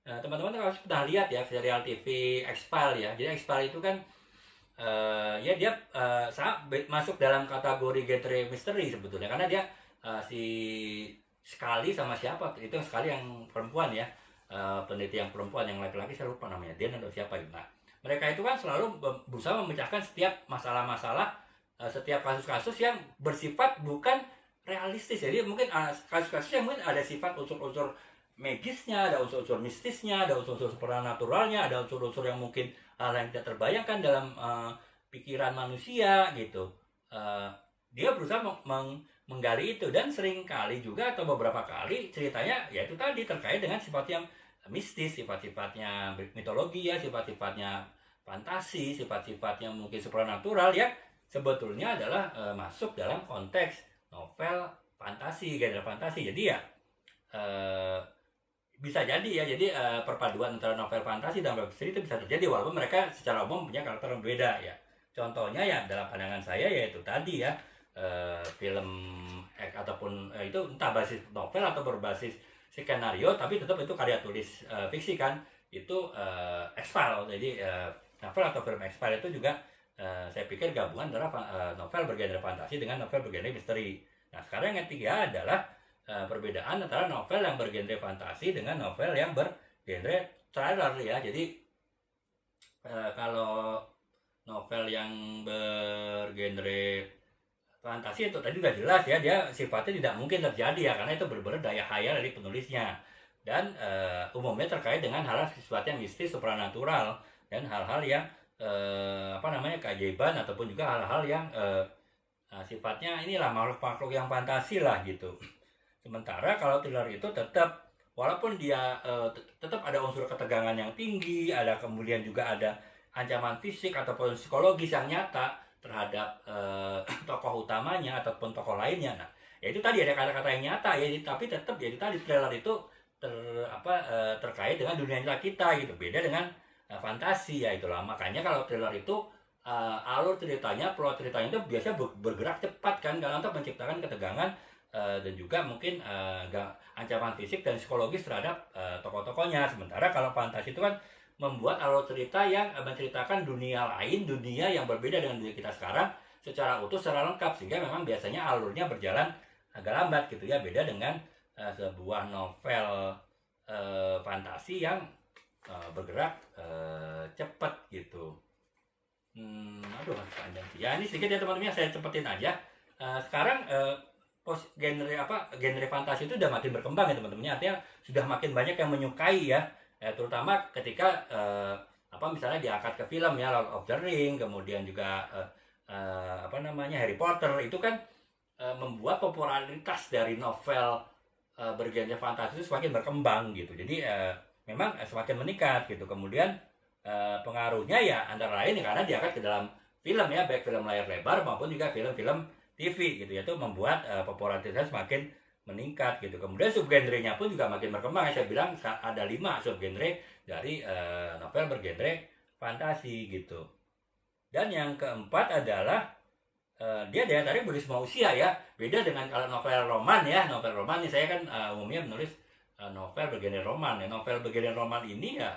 Teman-teman kalau pernah lihat ya serial TV X-Files ya. Jadi X-Files itu kan ya dia masuk dalam kategori genre misteri sebetulnya, karena dia si Scully sama siapa itu, Scully yang perempuan ya, peneliti yang perempuan, yang laki-laki saya lupa namanya, dia atau siapa itu. Nah, mereka itu kan selalu berusaha memecahkan setiap masalah-masalah, setiap kasus-kasus yang bersifat bukan realistis. Jadi mungkin kasus-kasus yang mungkin ada sifat unsur-unsur magisnya, ada unsur-unsur mistisnya, ada unsur-unsur supernaturalnya, ada unsur-unsur yang mungkin hal yang tidak terbayangkan dalam pikiran manusia gitu. Dia berusaha menggali itu, dan sering kali juga atau beberapa kali ceritanya ya itu tadi terkait dengan sifat yang mistis, sifat-sifatnya mitologi ya, sifat-sifatnya fantasi, sifat-sifatnya mungkin supranatural ya, sebetulnya adalah masuk dalam konteks novel fantasi, genre fantasi. Jadi ya eh, bisa jadi ya, jadi perpaduan antara novel fantasi dan novel misteri itu bisa terjadi walaupun mereka secara umum punya karakter yang berbeda ya. Contohnya ya dalam pandangan saya yaitu tadi ya, film ataupun itu entah basis novel atau berbasis skenario tapi tetap itu karya tulis fiksi kan, itu X-File. Jadi novel atau film X-File itu juga saya pikir gabungan antara novel bergenre fantasi dengan novel bergenre misteri. Nah sekarang yang ketiga adalah perbedaan antara novel yang bergenre fantasi dengan novel yang bergenre thriller ya. Jadi kalau novel yang bergenre fantasi itu tadi udah jelas ya, dia sifatnya tidak mungkin terjadi ya, karena itu benar-benar daya khayal dari penulisnya, dan umumnya terkait dengan hal-hal sifatnya mistis, supranatural, dan hal-hal yang keajaiban ataupun juga hal-hal yang sifatnya inilah makhluk-makhluk yang fantasi lah gitu. Sementara kalau thriller itu tetap walaupun dia tetap ada unsur ketegangan yang tinggi, ada kemudian juga ada ancaman fisik ataupun psikologis yang nyata terhadap tokoh utamanya ataupun tokoh lainnya. Nah, ya itu tadi ada kata-kata yang nyata ya, tapi tetap ya itu tadi thriller itu terkait dengan dunia nyata kita gitu. Beda dengan fantasi ya, itulah. Makanya kalau thriller itu alur ceritanya, plot ceritanya itu biasanya bergerak cepat kan, karena untuk menciptakan ketegangan dan juga mungkin ancaman fisik dan psikologis terhadap tokoh-tokohnya. Sementara kalau fantasi itu kan membuat alur cerita yang menceritakan dunia lain, dunia yang berbeda dengan dunia kita sekarang secara utuh, secara lengkap, sehingga memang biasanya alurnya berjalan agak lambat gitu ya. Beda dengan sebuah novel fantasi yang bergerak cepat gitu. Aduh masih panjang sih. Ya ini sedikit ya teman-teman, saya cepetin aja. Sekarang genre fantasi itu udah makin berkembang ya teman-teman. Artinya sudah makin banyak yang menyukai ya. Terutama ketika misalnya diangkat ke film ya, Lord of the Ring, kemudian juga Harry Potter, itu kan membuat popularitas dari novel bergenre fantasi itu semakin berkembang gitu. Jadi memang semakin meningkat gitu. Kemudian pengaruhnya ya antara lain karena diangkat ke dalam film ya, baik film layar lebar maupun juga film-film TV gitu ya, itu membuat popularitasnya semakin meningkat gitu. Kemudian subgenrenya pun juga makin berkembang. Saya bilang ada 5 subgenre dari novel bergenre fantasi gitu. Dan yang keempat adalah dia daya tarik bagi semua usia ya. Beda dengan kalau novel roman ya. Novel roman ini saya kan umumnya menulis novel bergenre roman ya. Novel bergenre roman ini ya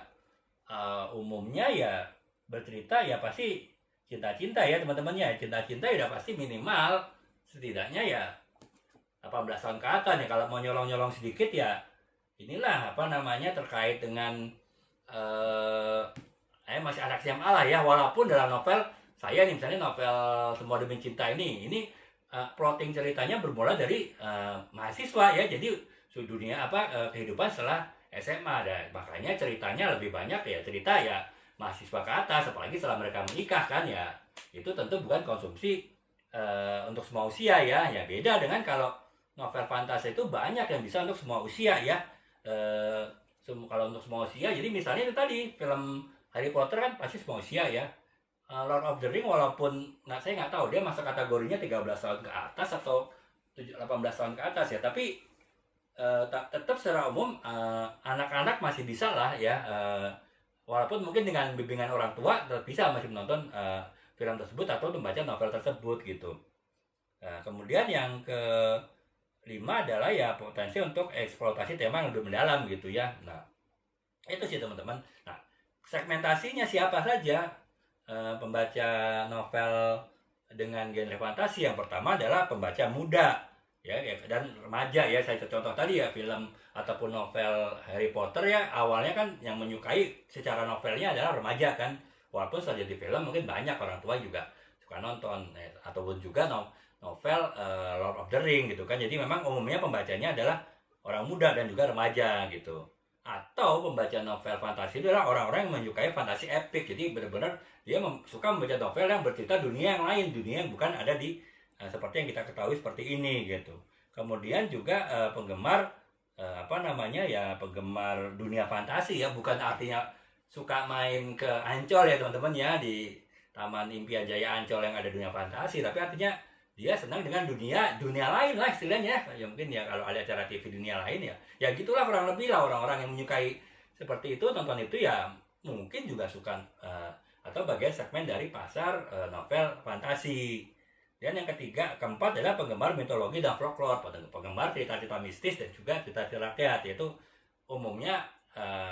umumnya ya bercerita ya pasti cinta-cinta ya teman-teman ya. Cinta-cinta ya udah pasti minimal setidaknya ya 18 tahun ke atas ya. Kalau mau nyolong-nyolong sedikit ya inilah terkait dengan masih anak SMA lah ya. Walaupun dalam novel saya nih misalnya novel Semua Demi Cinta ini plotting ceritanya bermula dari mahasiswa ya. Jadi dunia kehidupan setelah SMA, dan makanya ceritanya lebih banyak ya cerita ya mahasiswa ke atas, apalagi setelah mereka menikah kan ya. Itu tentu bukan konsumsi untuk semua usia ya. Ya beda dengan kalau novel fantasi itu banyak yang bisa untuk semua usia ya. Kalau untuk semua usia, jadi misalnya itu tadi film Harry Potter kan pasti semua usia ya. Lord of the Ring walaupun saya nggak tahu dia masuk kategorinya 13 tahun ke atas atau 18 tahun ke atas ya, tapi tetap secara umum anak-anak masih bisa lah ya, walaupun mungkin dengan bimbingan orang tua tetap bisa masih menonton film tersebut atau membaca novel tersebut gitu. Kemudian yang kelima adalah ya potensi untuk eksploitasi tema yang lebih mendalam gitu ya. Nah itu sih teman-teman. Nah segmentasinya siapa saja pembaca novel dengan genre fantasi? Yang pertama adalah pembaca muda ya dan remaja ya. Saya contoh tadi ya film ataupun novel Harry Potter ya, awalnya kan yang menyukai secara novelnya adalah remaja kan, walaupun setelah jadi film mungkin banyak orang tua juga suka nonton ataupun juga novel Lord of the Ring gitu kan. Jadi memang umumnya pembacanya adalah orang muda dan juga remaja gitu. Atau pembaca novel fantasi itu adalah orang-orang yang menyukai fantasi epik. Jadi benar-benar dia suka membaca novel yang bercerita dunia yang lain, dunia yang bukan ada di seperti yang kita ketahui seperti ini gitu. Kemudian juga penggemar apa namanya ya, penggemar dunia fantasi ya, bukan artinya suka main ke Ancol ya teman-teman ya, di Taman Impian Jaya Ancol yang ada dunia fantasi, tapi artinya dia senang dengan dunia dunia lain lah istilahnya ya, mungkin ya kalau ada acara TV dunia lain ya, ya gitulah kurang lebih lah, orang-orang yang menyukai seperti itu nonton itu ya mungkin juga suka atau bagian segmen dari pasar novel fantasi. Dan yang ketiga, keempat adalah penggemar mitologi dan folklore, penggemar cerita-cerita mistis dan juga cerita-cerita rakyat, yaitu umumnya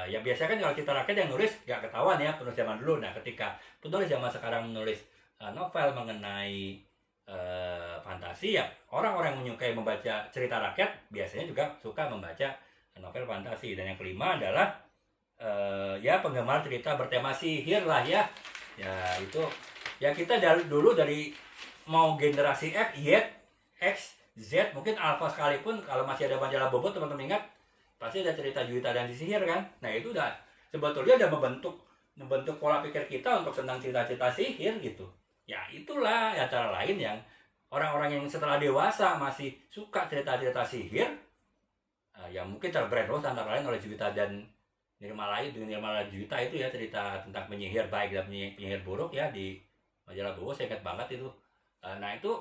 ya biasanya kan kalau cerita rakyat yang nulis gak ketahuan ya penulis zaman dulu. Nah ketika penulis zaman sekarang menulis novel mengenai fantasi, ya orang-orang yang menyukai membaca cerita rakyat biasanya juga suka membaca novel fantasi. Dan yang kelima adalah ya penggemar cerita bertema sihir lah ya. Ya itu ya kita dulu dari mau generasi X, Y, X, Z, mungkin Alpha sekalipun, kalau masih ada majalah Bobot teman-teman ingat, pasti ada cerita Juwita dan si Sihir kan. Nah itu udah sebetulnya udah membentuk pola pikir kita untuk senang cerita-cerita sihir gitu. Ya itulah ya cara lain yang orang-orang yang setelah dewasa masih suka cerita-cerita sihir, yang mungkin terbrainwash antara lain oleh Juwita dan Nirmala Juwita itu ya, cerita tentang penyihir baik dan penyihir buruk ya di majalah Bobot, saya ingat banget itu. Nah itu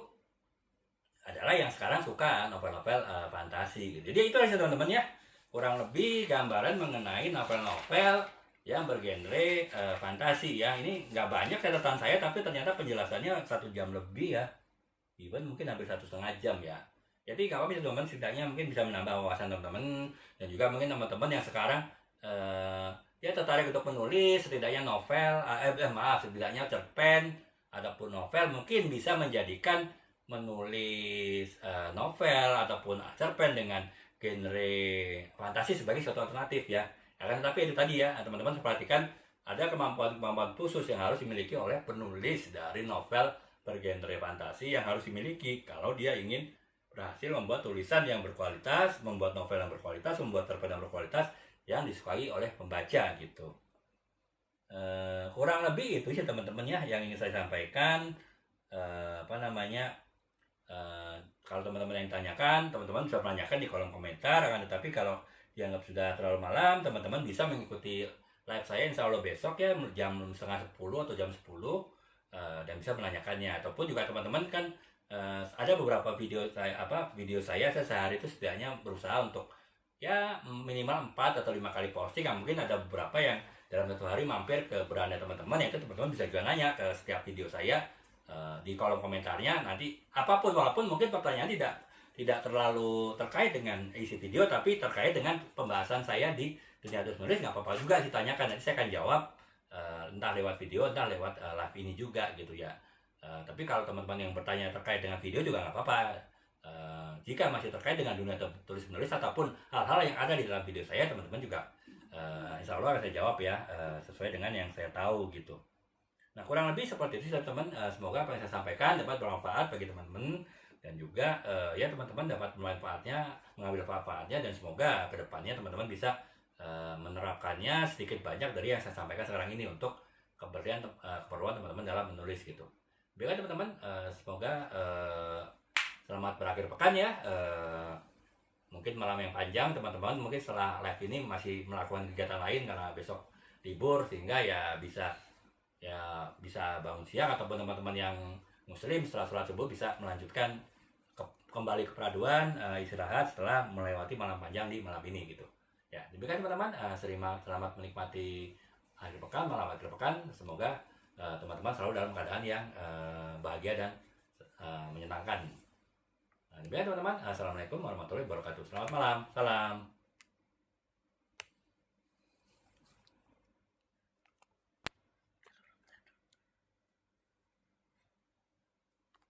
adalah yang sekarang suka novel-novel fantasi gitu. Jadi itu aja teman-teman ya, kurang lebih gambaran mengenai novel-novel yang bergenre fantasi ya. Ini nggak banyak catatan saya, tapi ternyata penjelasannya 1 jam lebih ya, even mungkin hampir 1,5 jam ya. Jadi kalau bisa teman-teman setidaknya mungkin bisa menambah wawasan teman-teman, dan juga mungkin teman-teman yang sekarang ya tertarik untuk menulis setidaknya novel, setidaknya cerpen ataupun novel, mungkin bisa menjadikan menulis novel ataupun cerpen dengan genre fantasi sebagai suatu alternatif ya. Akan tetapi itu tadi ya, teman-teman perhatikan ada kemampuan-kemampuan khusus yang harus dimiliki oleh penulis dari novel bergenre fantasi, yang harus dimiliki kalau dia ingin berhasil membuat tulisan yang berkualitas, membuat novel yang berkualitas, membuat cerpen yang berkualitas yang disukai oleh pembaca gitu. Kurang lebih itu sih teman-teman ya yang ingin saya sampaikan. Kalau teman-teman yang tanyakan, teman-teman bisa menanyakan di kolom komentar. Akan tetapi kalau dianggap sudah terlalu malam, teman-teman bisa mengikuti live saya insya Allah besok ya, jam 9:30 atau jam 10, dan bisa menanyakannya. Ataupun juga teman-teman kan ada beberapa video saya sehari itu setidaknya berusaha untuk ya minimal 4 atau 5 kali posting. Mungkin ada beberapa yang dalam 1 hari mampir ke beranda teman-teman, ya itu teman-teman bisa juga nanya ke setiap video saya di kolom komentarnya nanti apapun, walaupun mungkin pertanyaan tidak terlalu terkait dengan isi video, tapi terkait dengan pembahasan saya di dunia nulis, nggak apa-apa juga ditanyakan, nanti saya akan jawab entah lewat video entah lewat live ini juga gitu ya. Tapi kalau teman-teman yang bertanya terkait dengan video juga nggak apa-apa. Jika masih terkait dengan dunia tulis-menulis ataupun hal-hal yang ada di dalam video saya, teman-teman juga insya Allah akan saya jawab ya, sesuai dengan yang saya tahu gitu. Nah kurang lebih seperti itu teman-teman. Semoga apa yang saya sampaikan dapat bermanfaat bagi teman-teman, dan juga ya teman-teman dapat mengambil manfaatnya, dan semoga kedepannya teman-teman bisa menerapkannya sedikit banyak dari yang saya sampaikan sekarang ini untuk keperluan teman-teman dalam menulis gitu. Baiklah teman-teman, semoga selamat berakhir pekan ya. Mungkin malam yang panjang, teman-teman mungkin setelah live ini masih melakukan kegiatan lain karena besok libur, sehingga ya bisa bangun siang, ataupun teman-teman yang muslim setelah sholat subuh bisa melanjutkan kembali ke peraduan, istirahat setelah melewati malam panjang di malam ini gitu ya. Demikian teman-teman, selamat menikmati akhir pekan, malam akhir pekan. Semoga teman-teman selalu dalam keadaan yang bahagia dan menyenangkan. Demikian teman-teman, assalamualaikum warahmatullahi wabarakatuh. Selamat malam, salam.